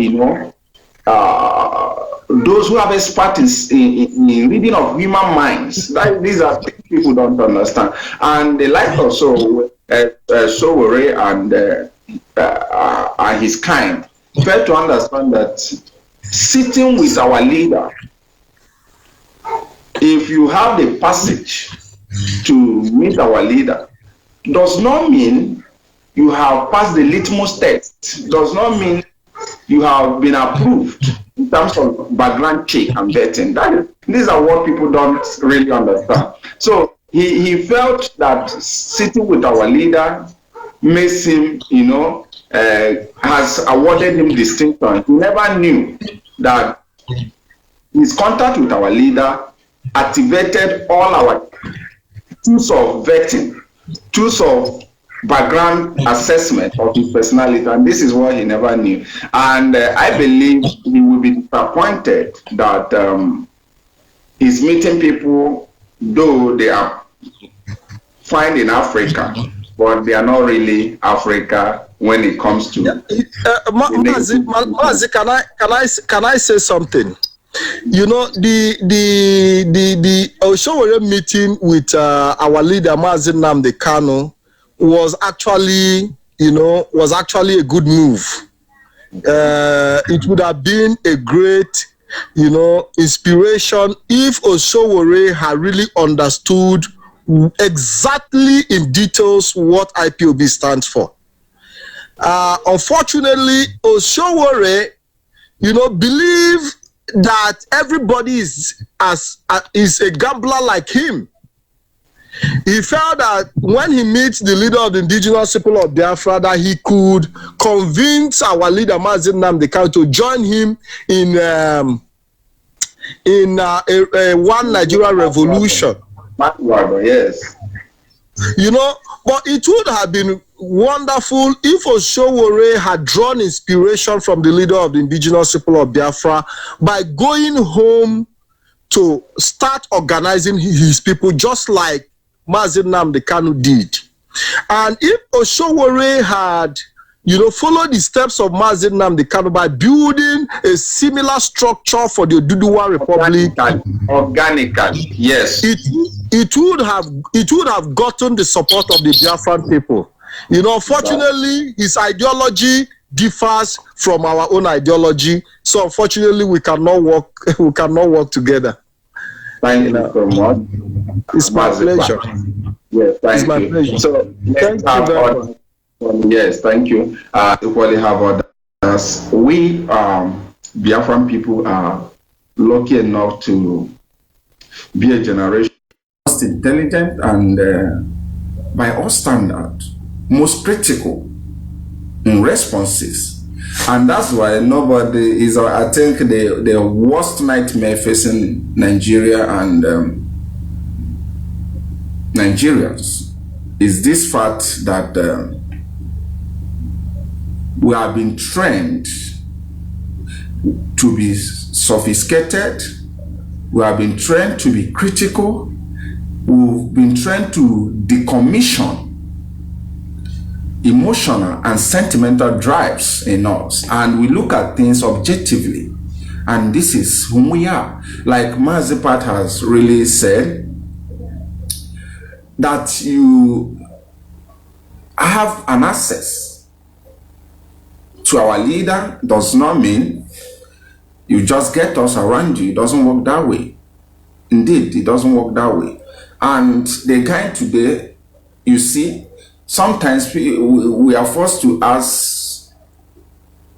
those who have expertise in reading of human minds. These are things people don't understand. And the life of Sowore and his kind fail to understand that sitting with our leader, if you have the passage to meet our leader, does not mean you have passed the litmus test, does not mean you have been approved in terms of background check and vetting. These are what people don't really understand. So he felt that sitting with our leader makes him, has awarded him distinction. He never knew that his contact with our leader activated all our tools of vetting, tools of background assessment of his personality, and this is what he never knew. And I believe he will be disappointed that he's meeting people, though they are fine in Africa, but they are not really Africa when it comes to. Mazi, can I say something? The Sowore meeting with our leader Mazi Nnamdi Kanu was actually a good move. It would have been a great inspiration if Sowore had really understood exactly in details what IPOB stands for. Unfortunately, Sowore believe that everybody is a gambler like him. He felt that when he meets the leader of the indigenous people of Biafra, that he could convince our leader Mazi Nnamdi Kanu to join him in a one Nigeria revolution. Yes. But it would have been wonderful if Sowore had drawn inspiration from the leader of the indigenous people of Biafra by going home to start organizing his people just like Mazi Nnamdi Kanu did. And if Sowore had followed the steps of Mazi Nnamdi Kanu by building a similar structure for the Oduduwa Republic, organically, yes, it would have gotten the support of the Biafran people. Unfortunately, his ideology differs from our own ideology, so unfortunately, we cannot work together. Thank you so much. It's my pleasure. Yes, thank you. Pleasure. So thank you very much. Yes, thank you. Equally have others. We Biafran people are lucky enough to be a generation most intelligent and by all standards most critical in responses, and that's why nobody is, I think, the worst nightmare facing Nigeria and Nigerians is this fact that we have been trained to be sophisticated, we have been trained to be critical, we've been trained to decommission emotional and sentimental drives in us, and we look at things objectively, and this is whom we are. Like Mazi Pat has really said, that you have an access to our leader does not mean you just get us around you. It doesn't work that way. Indeed, it doesn't work that way. And the guy today, you see, sometimes we are forced to ask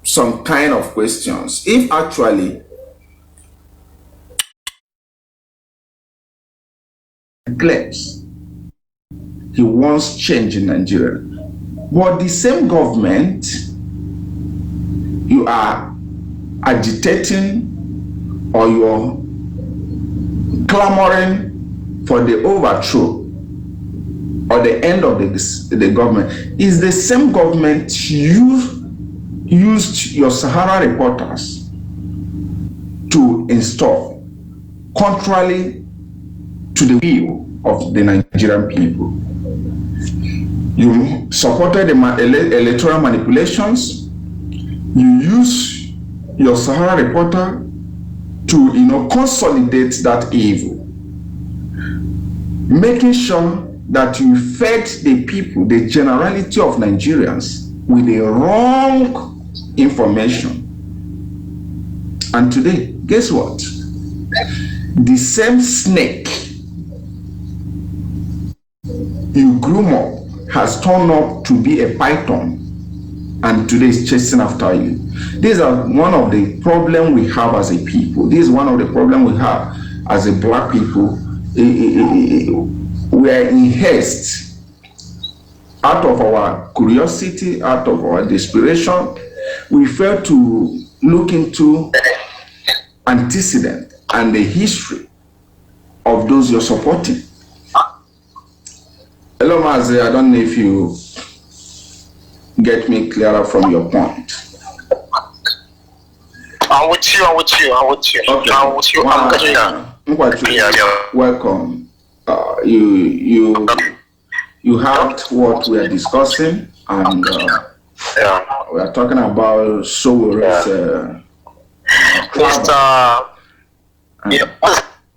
some kind of questions. If actually claims he wants change in Nigeria, but the same government you are agitating or you're clamoring for the overthrow or the end of the government is the same government you used your Sahara reporters to install, contrary to the will of the Nigerian people. You supported the electoral manipulations. You use your Sahara reporter to consolidate that evil, making sure that you fed the people, the generality of Nigerians, with the wrong information. And today, guess what? The same snake you grew up has turned up to be a python, and today is chasing after you. These are one of the problems we have as a people. This is one of the problems we have as a black people. We are in haste, out of our curiosity, out of our desperation. We fail to look into antecedent and the history of those you're supporting. Hello, Mazi, I don't know if you get me clearer from your point. I'm with you. Okay. I'm with you. I'm getting Welcome. You heard what we are discussing, and we are talking about Sowore's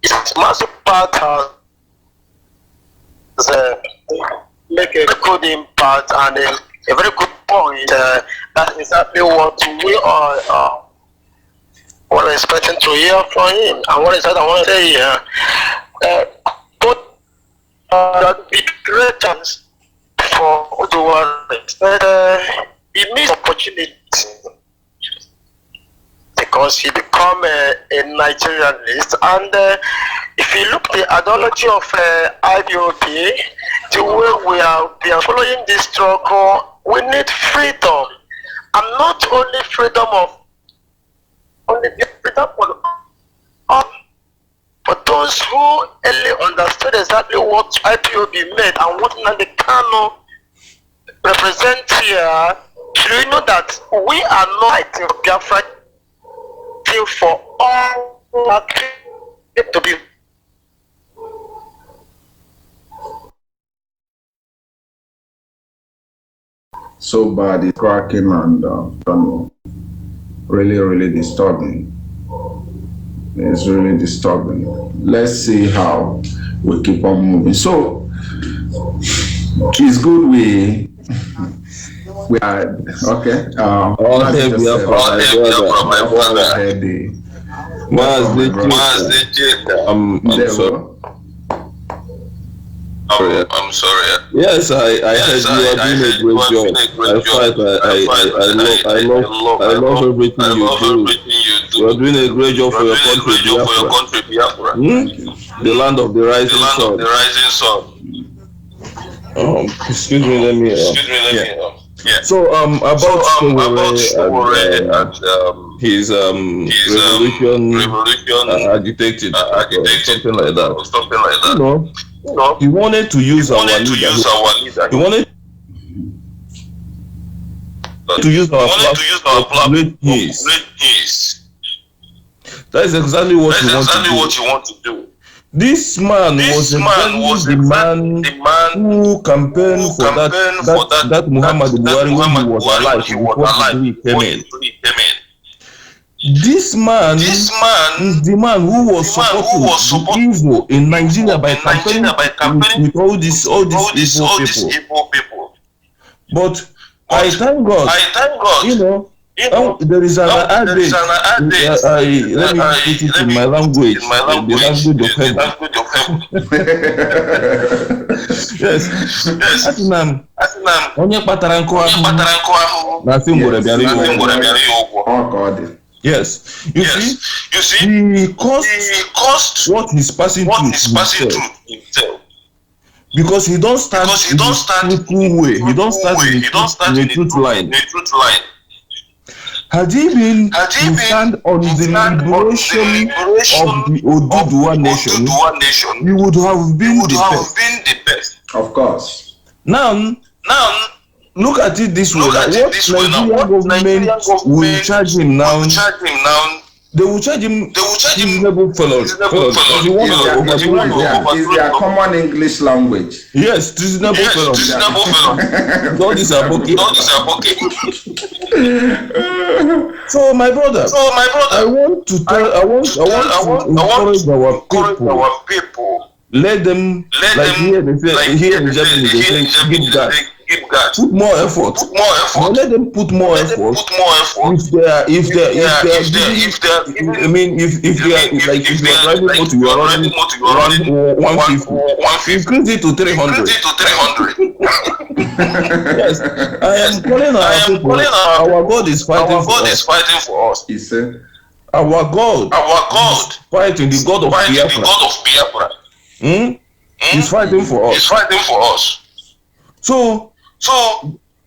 it's massive part make a good impact and a very good point. That's exactly what we are expecting to hear from him. And what is that I want to say here? But that big great chance for the world. He missed opportunity because he become a Nigerianist, and if you look at the ideology of IPOB, the way we are following this struggle, we need freedom, and not only freedom of but those who early understood exactly what IPOB meant and what Nnamdi Kanu represents here. Should we know that we are not fighting for Biafra, for all to be so bad, it's cracking and really disturbing. It's really disturbing. Let's see how we keep on moving. So it's good we are okay. I'm sorry. Yes, I heard you are doing a great job. I love everything you do. You are doing a great job for your country, Biafra. The land of the rising sun. Excuse me, let me. Yeah. So about Sowore and his revolution agitated, something like that. You know, he wanted to use our leader. He wanted to use our platform to his. That is exactly what you want to do. This man was the man who campaigned for that Muhammad Buhari when he was alive before he came in. This man is the man who was supporting the evil in Nigeria by campaigning with all these evil people. But I thank God, you know. There is an adage. Let me put it in my language, the language of heaven. Yes. Atinam. Onye kpatara nkụ ahụ. Na si ngwere bịara ya ụgwọ. Yes. You see, he cost what he's passing through himself. Because he don't start in a truthful way. He don't start in a truth line. Had he been to stand on the liberation of the Oduduwa nation, he would have been the best. Of course. Now, look at it this way. What Nigerian government will charge him now? They will charge him treasonable felons. Is their common English language? Yes, treasonable felons. God is a bookie. So my brother, I want to encourage our people. Let them like here in Japanese they say give gas. Put more effort. Let them put more effort. If they are driving motor, you are running 150. Increase it to 300. Yes, I am calling our people. Our God is fighting for us. He said, our God is fighting, the God of Biafra. He's fighting for us. So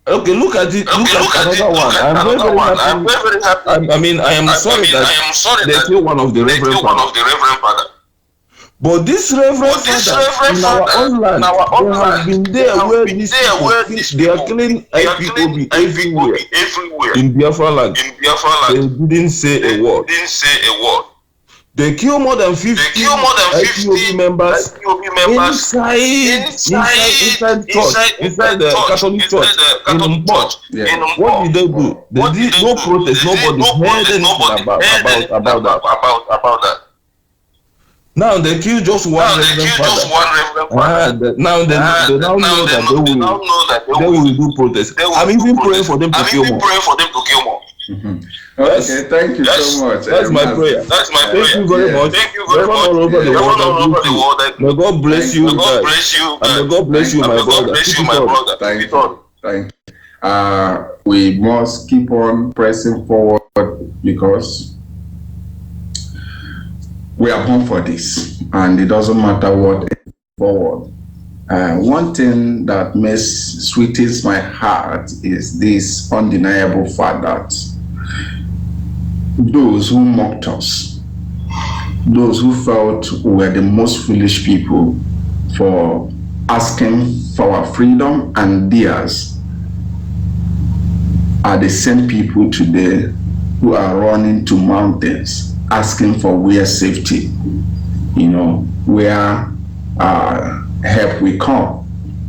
okay, look at it. Look at another one. I'm very happy. I am sorry that they kill one of the Reverend Father. But this Reverend Father in our own land, they have been there where these people, they are killing Ipob everywhere in Biafra land. They didn't say a word. They kill more than 50 IPOB members inside the Catholic Church in Ipob. What did they do? They did no protest. Nobody heard anything about that. Now they kill just one Reverend Father. Now they know that they will do protest. I'm even praying for them to kill more. Okay, thank you so much. That's my prayer. Thank you very much. All over the world. May God bless you guys. And may God bless you, my brother. Thank you. We must keep on pressing forward because we are born for this, and it doesn't matter what forward. One thing that sweetens my heart is this undeniable fact that those who mocked us, those who felt we were the most foolish people for asking for our freedom and theirs, are the same people today who are running to mountains asking for where safety, where help will come.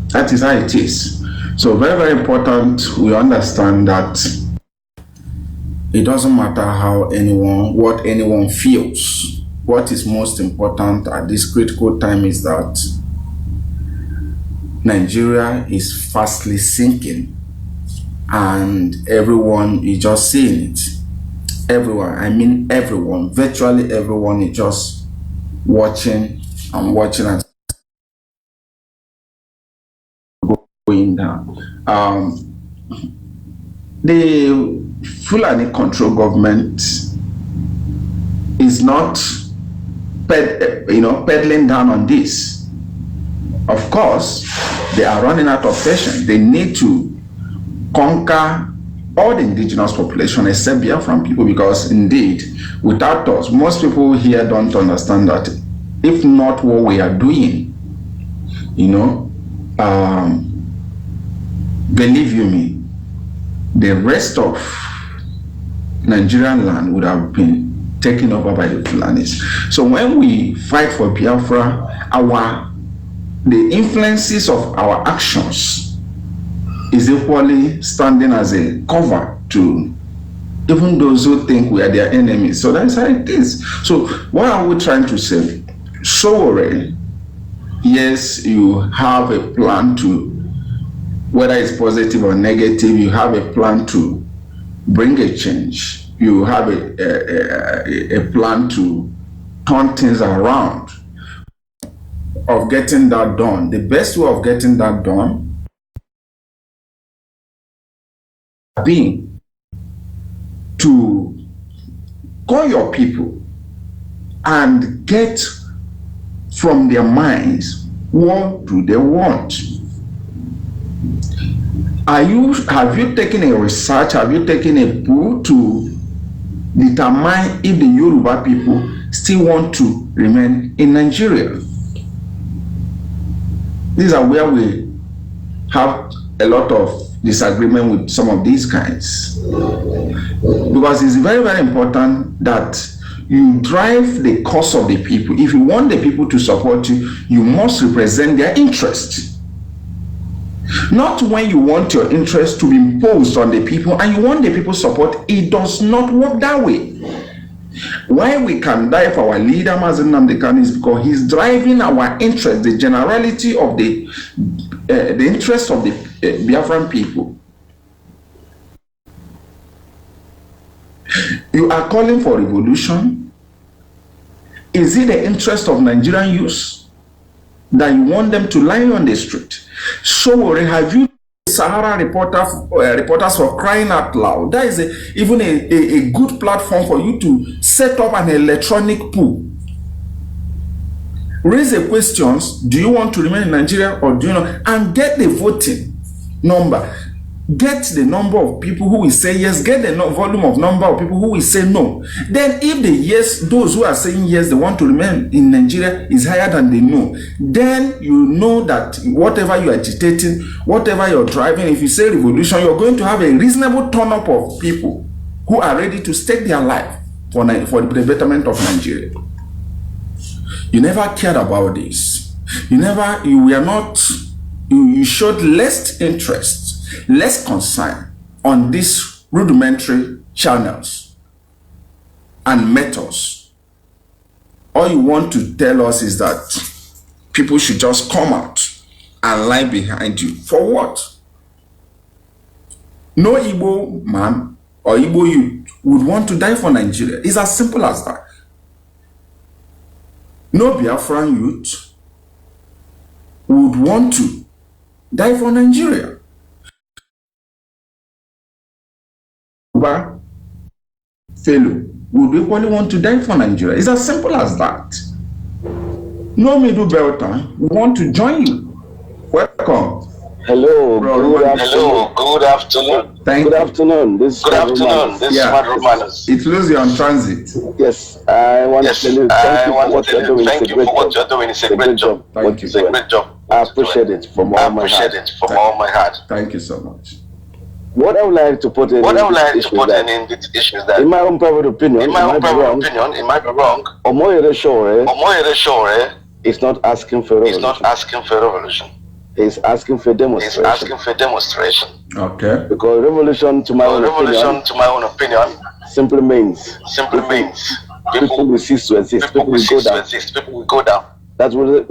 That is how it is. So very, very important we understand that it doesn't matter what anyone feels. What is most important at this critical time is that Nigeria is fastly sinking, and everyone is just seeing it. Everyone, virtually everyone is just watching and going down. The Fulani control government is not peddling down on this. Of course, they are running out of patience. They need to conquer all the indigenous population except Biafran people, because indeed, without us, most people here don't understand that if not what we are doing, believe you me, the rest of Nigerian land would have been taken over by the Fulanis. So when we fight for Biafra, the influences of our actions is equally standing as a cover to even those who think we are their enemies. So that's how it is. So what are we trying to say? Sowore, yes, you have a plan to, whether it's positive or negative, you have a plan to bring a change. You have a plan to turn things around. of getting that done, the best way of getting that done, being to call your people and get from their minds, what do they want? Have you taken a research, have you taken a poll to determine if the Yoruba people still want to remain in Nigeria? These are where we have a lot of disagreement with some of these kinds. Because it's very, very important that you drive the cause of the people. If you want the people to support you, you must represent their interest. Not when you want your interest to be imposed on the people and you want the people support. It does not work that way. Why we can die for our leader Mazi Nnamdi Kanu is because he's driving our interest, the generality of the interest of the Biafran people. You are calling for revolution. Is it the interest of Nigerian youth that you want them to lie on the street? Sowore, have you Sahara reporters for crying out loud? That is even a good platform for you to set up an electronic pool. Raise the questions: do you want to remain in Nigeria or do you not? And get the voting number. Get the number of people who will say yes. Get the volume of number of people who will say no. Then if the yes, those who are saying yes, they want to remain in Nigeria is higher than the no, then you know that whatever you are agitating, whatever you're driving, if you say revolution, you're going to have a reasonable turn up of people who are ready to stake their life for the betterment of Nigeria. You never cared about this. You showed less interest, less concern on these rudimentary channels and methods. All you want to tell us is that people should just come out and lie behind you. For what? No Igbo man or Igbo youth would want to die for Nigeria. It's as simple as that. No Biafran youth would want to die for Nigeria. Fellow would equally want to die for Nigeria. It's as simple as that. No Middle Belter want to join you. Welcome. Hello. Good afternoon. Good afternoon. This is Romanus. It lose you on transit. Yes, I want to tell you thank you for what you're doing. It's a great job. Thank you. It's a great job. I appreciate it from all my heart. Thank you so much. What I would like to put in this issue is that, in my own private opinion, it might be wrong. Omoyele Sowore is not asking for revolution. He's asking for demonstration. Okay. Because revolution, to my own opinion, simply means people will cease to exist. People will go down. That's what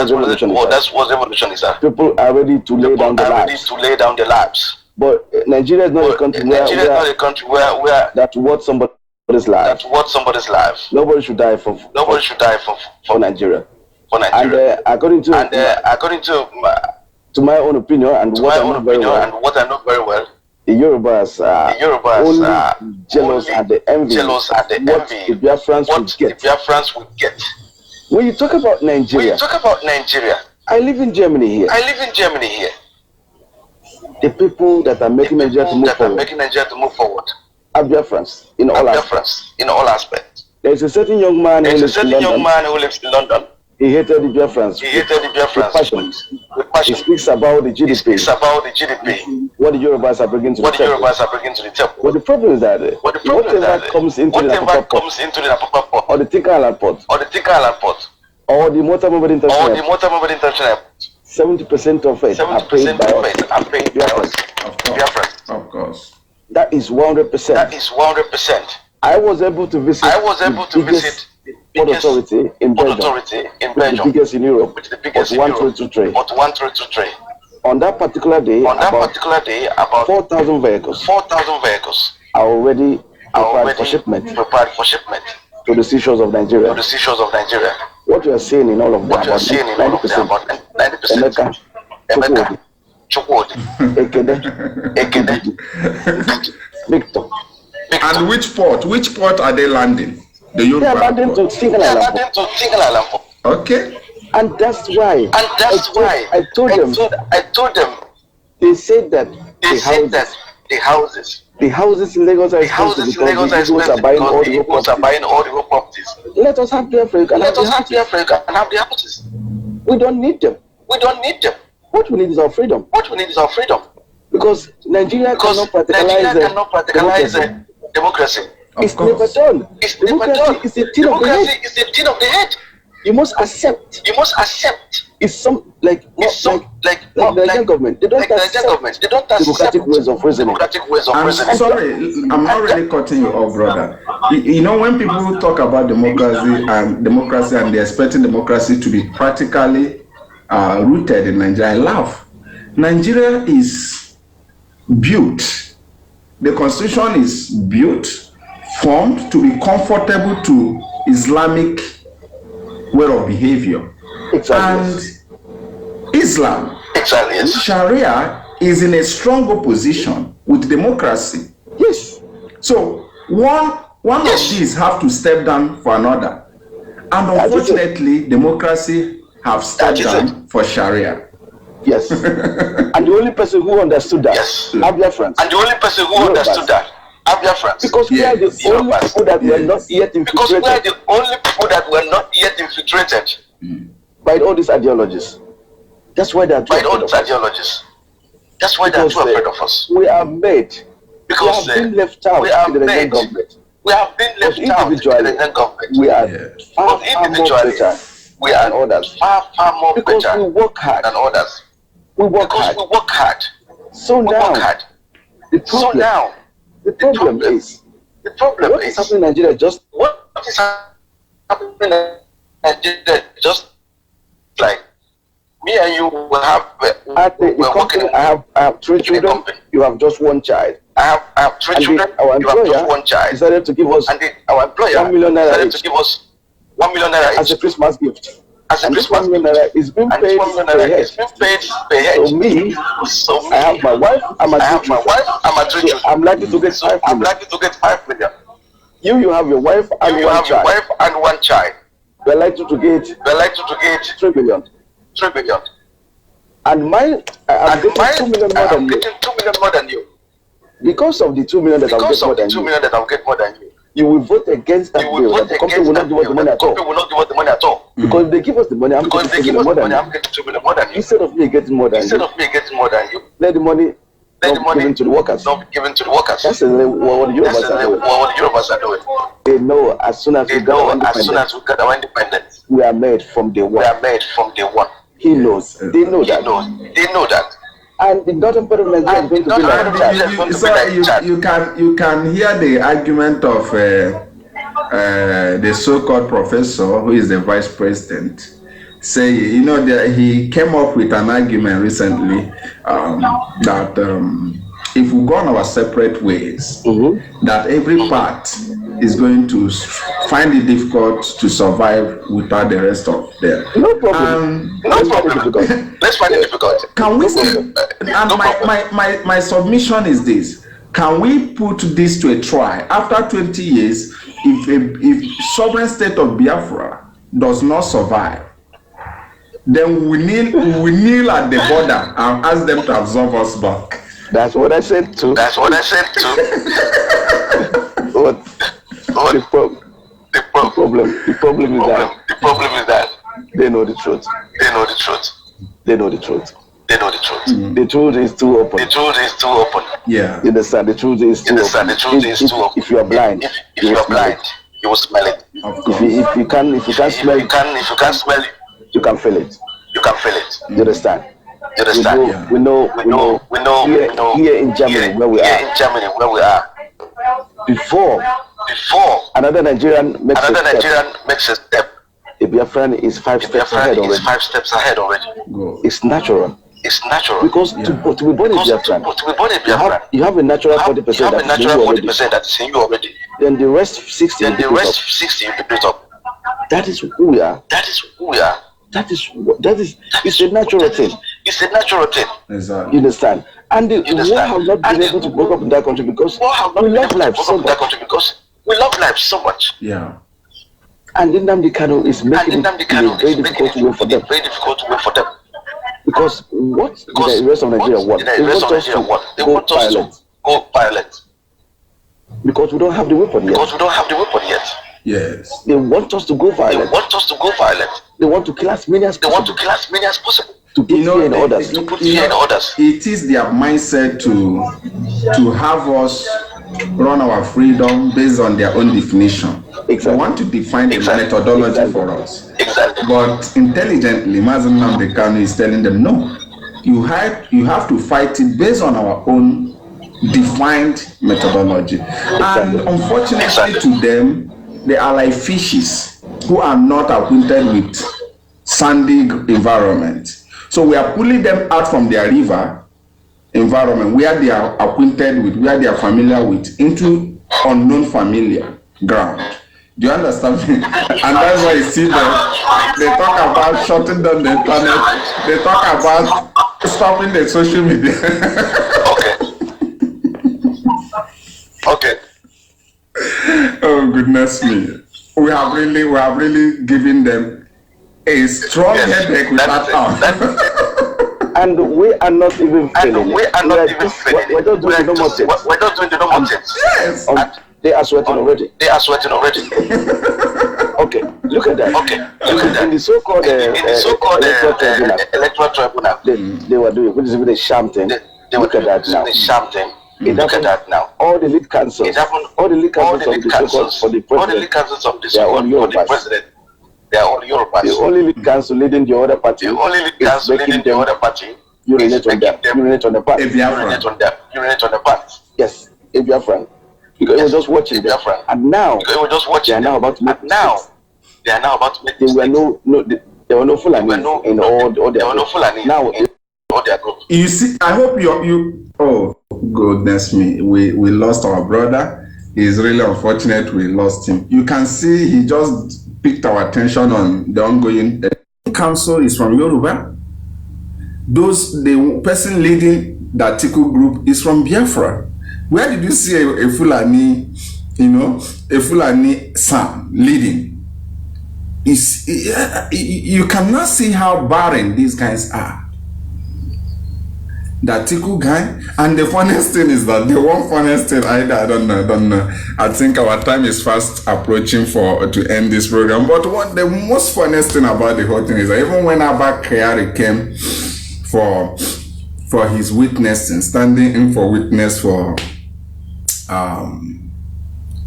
revolution is. People are ready to lay down their lives. But Nigeria is not a country where that's what somebody's life. Nobody should die for Nigeria. And according to my own opinion and what I know very well, the Yorubas are only jealous at the envy what the Biafrans would get. When you talk about Nigeria, I live in Germany here. The people that are making Nigeria to move forward are Biafrans in all aspects. There is a certain young man who lives in London. He hated the Biafrans with passion. He speaks about the GDP. What the Yorubas are bringing to the table. But the problem is that whatever comes into the Apapa pot, or the Tinker Island pot, or the Motor Mobile International, 70% of it are paid by us. Biafrans. Of course. That is 100%. I was able to visit the port authority in Belgium, the biggest in Europe, but 1323. On that particular day, about 4,000 vehicles are already prepared for shipment to the seashores of Nigeria. what you are saying in all of that, about 90%. Emeka, Chukwudi, Ekede, Victor. And which port are they landing? They are landing to Single Island. Okay. And that's why. I told them. They said that the houses in Lagos are expensive because the Igbos are buying all the properties. Let us have the Africa and have the houses. We don't need them. What we need is our freedom. Because Nigeria cannot practicalize democracy. It's never done. Democracy is the thing of the head. You must accept. It's the Nigerian government. They don't accept democratic ways of reasoning. I'm sorry, I'm not really cutting you off, brother. You know, when people talk about democracy and they're expecting democracy to be practically rooted in Nigeria, I laugh. Nigeria is built. The constitution is built, formed to be comfortable to Islamic way of behavior. Exactly. And Islam, Sharia, is in a strong opposition with democracy. Yes. So one of these have to step down for another. And unfortunately, democracy have stepped down for Sharia. Yes. And the only person who understood that, Abia friends. Because we are the only people that were not yet infiltrated. By all these ideologies. That's why they are too afraid of us. We are made. Because we have been left out in the Nigerian government. We have been left out in the Nigerian government. We are far more better than others. Because we work hard than others. We work hard. So now, the problem is what is happening in Nigeria just like me and you will have at the company. I have 3 children. You have just 1 child. I have 3 children. Our employer just 1 child decided to give us, and our employer 1 million naira decided to give us 1 million naira as a Christmas gift. And this 1 million naira is being paid per head. So I have my wife. I'm a 3 children. I'm likely to get 5 million. You have your wife and one child. We're likely to get 3 billion. And mine, I'm getting 2 million more than you. Because of the 2 million that I'll get more than you. You will vote against that bill. The company will not give us the money at all. Because if they give us the money, I'm getting 2 million more than you. Instead of me getting more than you, let the money given to the workers. That's what the Yorubas are doing. They know as soon as we got our independence, we are made from day one. He knows. They know that. And the northern part of Nigeria is going to be like you can hear the argument of the so-called professor who is the vice president. Say, that he came up with an argument recently that if we go on our separate ways, that every part is going to find it difficult to survive without the rest of them. No problem. Let's find it difficult. Can we see? And my submission is this: can we put this to a try? After 20 years, if sovereign state of Biafra does not survive, then we kneel at the border and ask them to absorb us back. That's what I said too. The problem is that they know the truth. The truth is too open. Yeah. You understand? The truth is too open. If you are blind, you will smell it. If you can't smell it, you can feel it. You understand? We know here in Germany where we are. Before another Nigerian makes a step, the Biafran is 5 steps ahead already. It's natural. Because to be born in Biafran, you have a natural 40% that is in you already. Then the rest 60 you build up. That is who we are. That is who we are. It's a natural thing. It's a natural thing. Exactly. You understand? And the war have not been able to break up in that country because we love life so much. Yeah. And Nnamdi Kanu is making it very difficult to wait for them. Because what the rest of Nigeria want? They want us to go violent. Because we don't have the weapon yet. Yes. They want us to go violent. They want to kill as many as possible. To put fear in others. It is their mindset to have us run our freedom based on their own definition. Exactly. They want to define the methodology for us. Exactly. But intelligently, Mazi Nnamdi Kanu is telling them, no, you have to fight it based on our own defined methodology. And unfortunately to them, they are like fishes who are not acquainted with sandy environment. So we are pulling them out from their river environment where they are acquainted with, where they are familiar with, into unknown familiar ground. Do you understand me? And that's why you see them. They talk about shutting down the internet. They talk about stopping the social media. Okay. Oh goodness me! We have really given them a strong headache with that arm. And we are not even feeling it. We're just doing the normal things. Yes. They are sweating already. Okay, look at that. In the so-called electoral tribunal, they were doing, which is really a sham thing. Look at that now. All the lead councils, all the lead councils of the president, they are all Yorubas. The only lead council leading the other party urinate on the party. Yes, a Biafran. Because it was just watching them. And now they are now about to make mistakes. There were no Fulani in all their groups. Now all their groups. You see, I hope you. Oh goodness me, we lost our brother. It's really unfortunate we lost him. You can see he just picked our attention on the ongoing council is from Yoruba. The person leading the Atiku group is from Biafra. Where did you see a Fulani, a Fulani son leading? You cannot see how barren these guys are. The Atiku guy, and the funniest thing is that I don't know. I think our time is fast approaching to end this program. But what the most funniest thing about the whole thing is that even when Abba Kyari came for his witnessing, standing in for witness for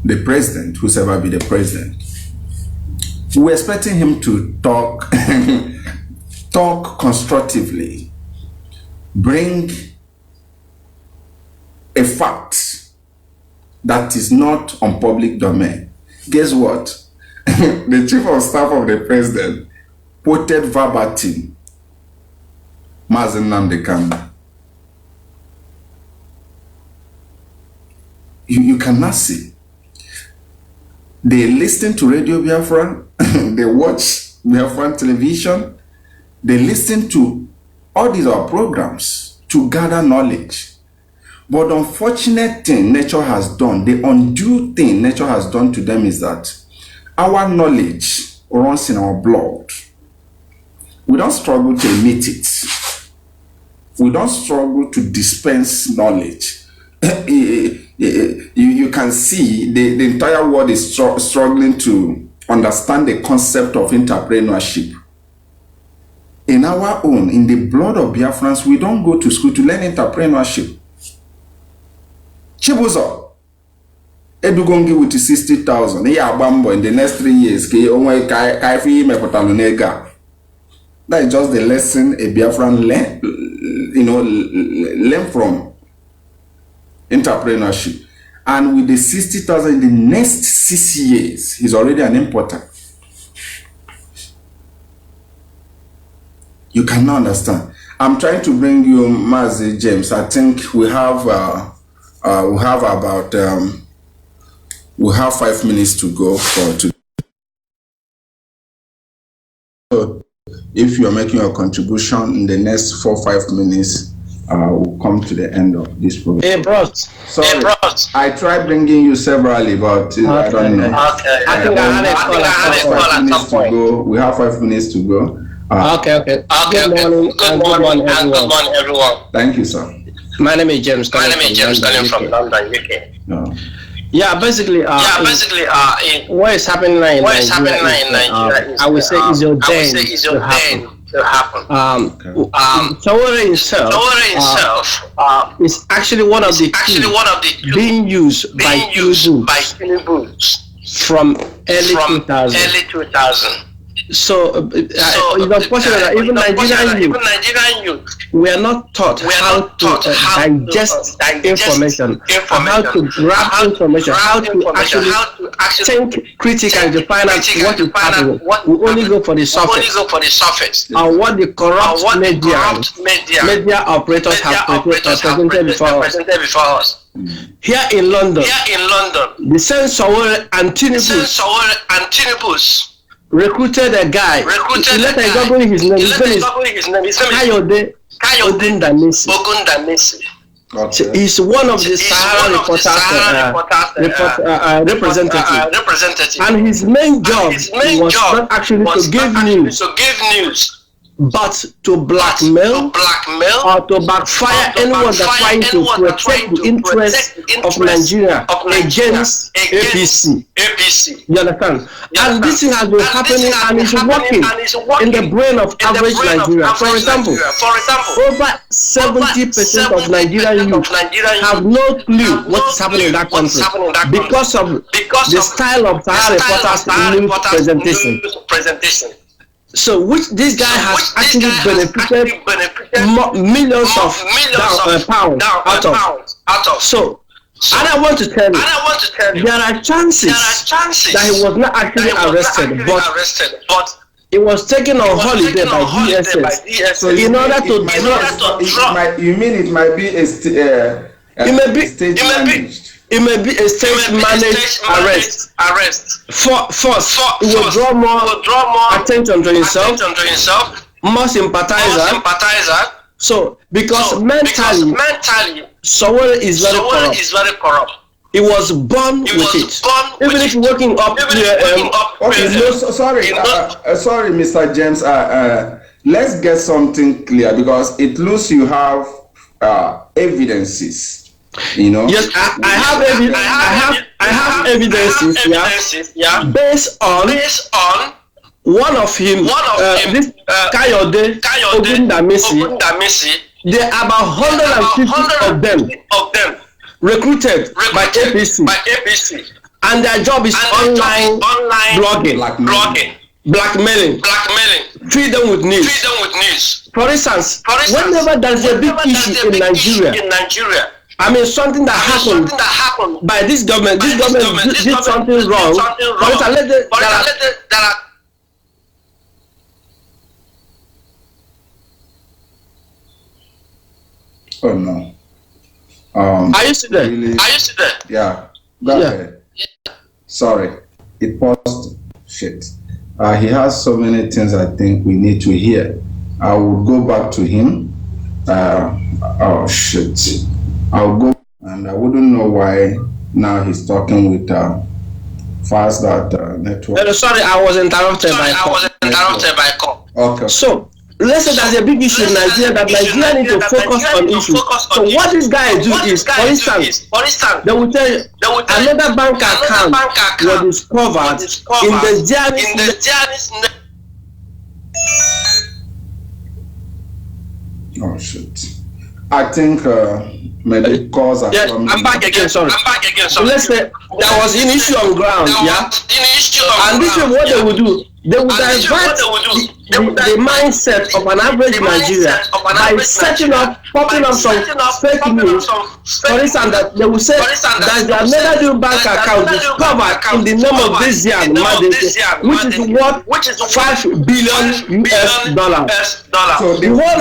the president, whosoever be the president, we're expecting him to talk constructively, bring a fact that is not on public domain. Guess what? The chief of staff of the president quoted verbatim Mazi Nnamdi Kanu. You cannot see. They listen to Radio Biafra, they watch Biafran television, they listen to all these are programs to gather knowledge. But the unfortunate thing nature has done, the undue thing nature has done to them is that our knowledge runs in our blood. We don't struggle to emit it. We don't struggle to dispense knowledge. You can see the entire world is struggling to understand the concept of entrepreneurship. In our own, in the blood of Biafrans, we don't go to school to learn entrepreneurship. Chibuzo, Edugongi with 60,000. In the next 3 years, that is just the lesson a Biafran learn from entrepreneurship. And with the 60,000 in the next 6 years, he's already an importer. You cannot understand. I'm trying to bring you Mazi James. I think we have about 5 minutes to go for today. So if you're making a contribution in the next 4-5 minutes, we'll come to the end of this program. Hey, bros. Sorry, Hey, bros. I tried bringing you severally, but I don't know. Okay. I think I had a call at some point. We have 5 minutes to go. Okay. Good morning, everyone. Thank you, sir. My name is James calling from London, UK. No. Yeah, basically, what is happening now in Nigeria is, I would say, is ordained to happen. Sowore himself is actually one of the being used by Tinubu from early 2000. So it's unfortunate that even Nigerian youth we are not taught how to digest information, how to grab information, how to actually think critically to find out what is happening. We only go for the surface. And what the corrupt media operators have presented before us. Here in London, the same Sowore and Tinubu recruited a guy. Let me Google his name. His name is Kayode Ogundanesi. He's one of the Sahara representatives. And his main job was not actually to give news, but to blackmail or to backfire anyone that's trying to protect the interests of Nigeria against APC. You understand? And this thing has been happening and is working in the brain of average Nigeria. For example, over 70% of Nigerian youth have no clue what is happening in that country because of the style of Sahara reporters' news presentation. So which this guy has actually benefited millions of pounds out of. So and I want to tell you, there are chances that he was not actually arrested, but he was taken on holiday by DSS. So in order to draw. You mean it might be a it may be a state-managed arrest. First, it will draw more attention to himself, more sympathizer. So, because mentally, Sowore is very corrupt. He was born with it. Even if waking up, sorry, Mr. James. Let's get something clear because it looks you have evidences. You know. Yes, I have evidences. Yeah. Based on one of him, this Kayode Ogundanesi. There are about 150 of them recruited by APC, and their job is online blogging, blackmailing, feed them with news. For instance, whenever there is a big issue in Nigeria. I mean, something that happened by this government. This government did something wrong. Oh no. Are you still there? Really, yeah. Go ahead. Sorry, it paused. Shit. He has so many things I think we need to hear. I will go back to him. Oh shit. I'll go, and I wouldn't know why now he's talking with fast that network. Sorry, I was interrupted by call. Okay. So let's say there's a big issue in Nigeria that Nigeria need to focus on issues. So what this guy do is, for instance, they will tell you another bank account was discovered in the journalist. Oh shit. I think maybe cause are coming. I'm back again, sorry. So let's say there was an issue on ground, yeah? And this is what they would do. They would divert the mindset of an average Nigerian by popping up some fake news. For instance, that they will say that their another bank account discovered in the name of this young man, which is worth $5 billion. So the whole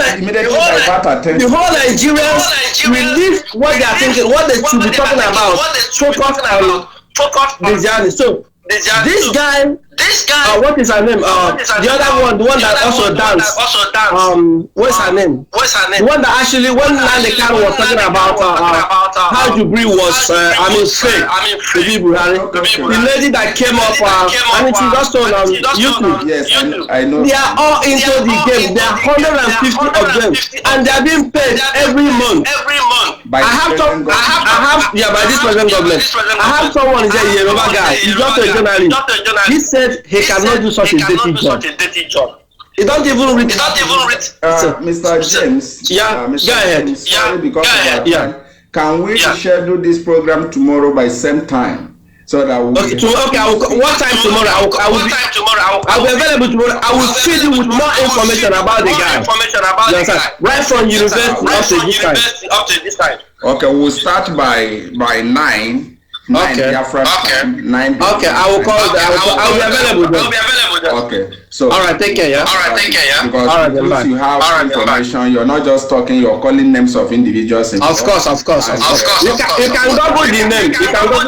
Nigerians will leave what they are thinking, what they should be talking about, focus on the journey. So this guy What is her name? The other one, the one that also danced. What's her name? The one that actually, when Nalekan was talking about how Jubilee was, fake. The lady that came up, and she just on YouTube. Yes, I know. They are all into the game. There are 150 of them, and they are being paid every month. By by this present government. I have someone in there, Yoruba guy. He's not a journalist. He said he cannot do such a dirty job. He don't even read. Mr. James. Mr. Go ahead. James, sorry because of our time. Can we schedule this program tomorrow by same time? So that we what time tomorrow? I will be available tomorrow. I will feed you with more information about the guy. Right from university up to this time. Okay, we'll start by 9. Okay. Okay, I will call. I will be available then. Okay. So. All right. Take care. Yeah. Because you have information, you're not just talking. You're calling names of individuals. Of course. You can double the name. You can go.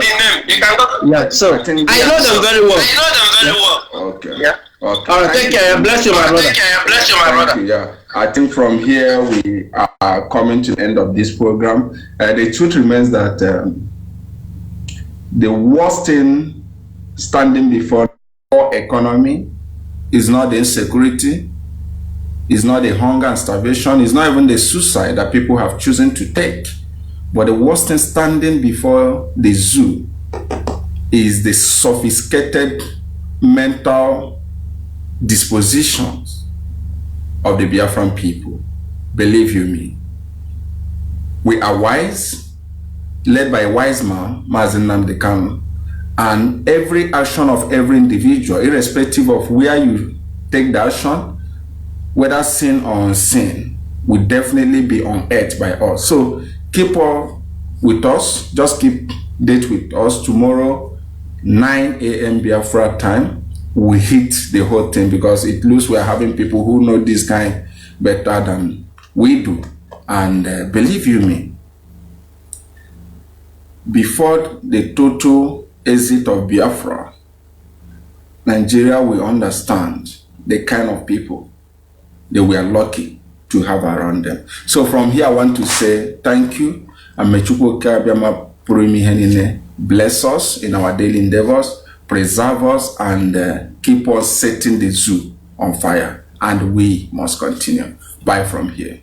Yeah. So I know them very well. Okay. Yeah. Okay. All right. Take care. Bless you, my brother. Thank you. Yeah. I think from here we are coming to the end of this program. The truth remains that. The worst thing standing before our economy is not the insecurity, is not the hunger and starvation, is not even the suicide that people have chosen to take. But the worst thing standing before the zoo is the sophisticated mental dispositions of the Biafran people. Believe you me, we are wise, led by a wise man, Mazi Nnamdi Kanu, and every action of every individual, irrespective of where you take the action, whether sin or unseen, will definitely be unearthed by us. So keep up with us, just keep date with us. Tomorrow, 9 a.m. Biafra time, we hit the whole thing because it looks we are having people who know this guy better than we do. And believe you me, before the total exit of Biafra, Nigeria will understand the kind of people that we are lucky to have around them. So from here, I want to say thank you. And bless us in our daily endeavors, preserve us, and keep us setting the zoo on fire. And we must continue. Bye from here.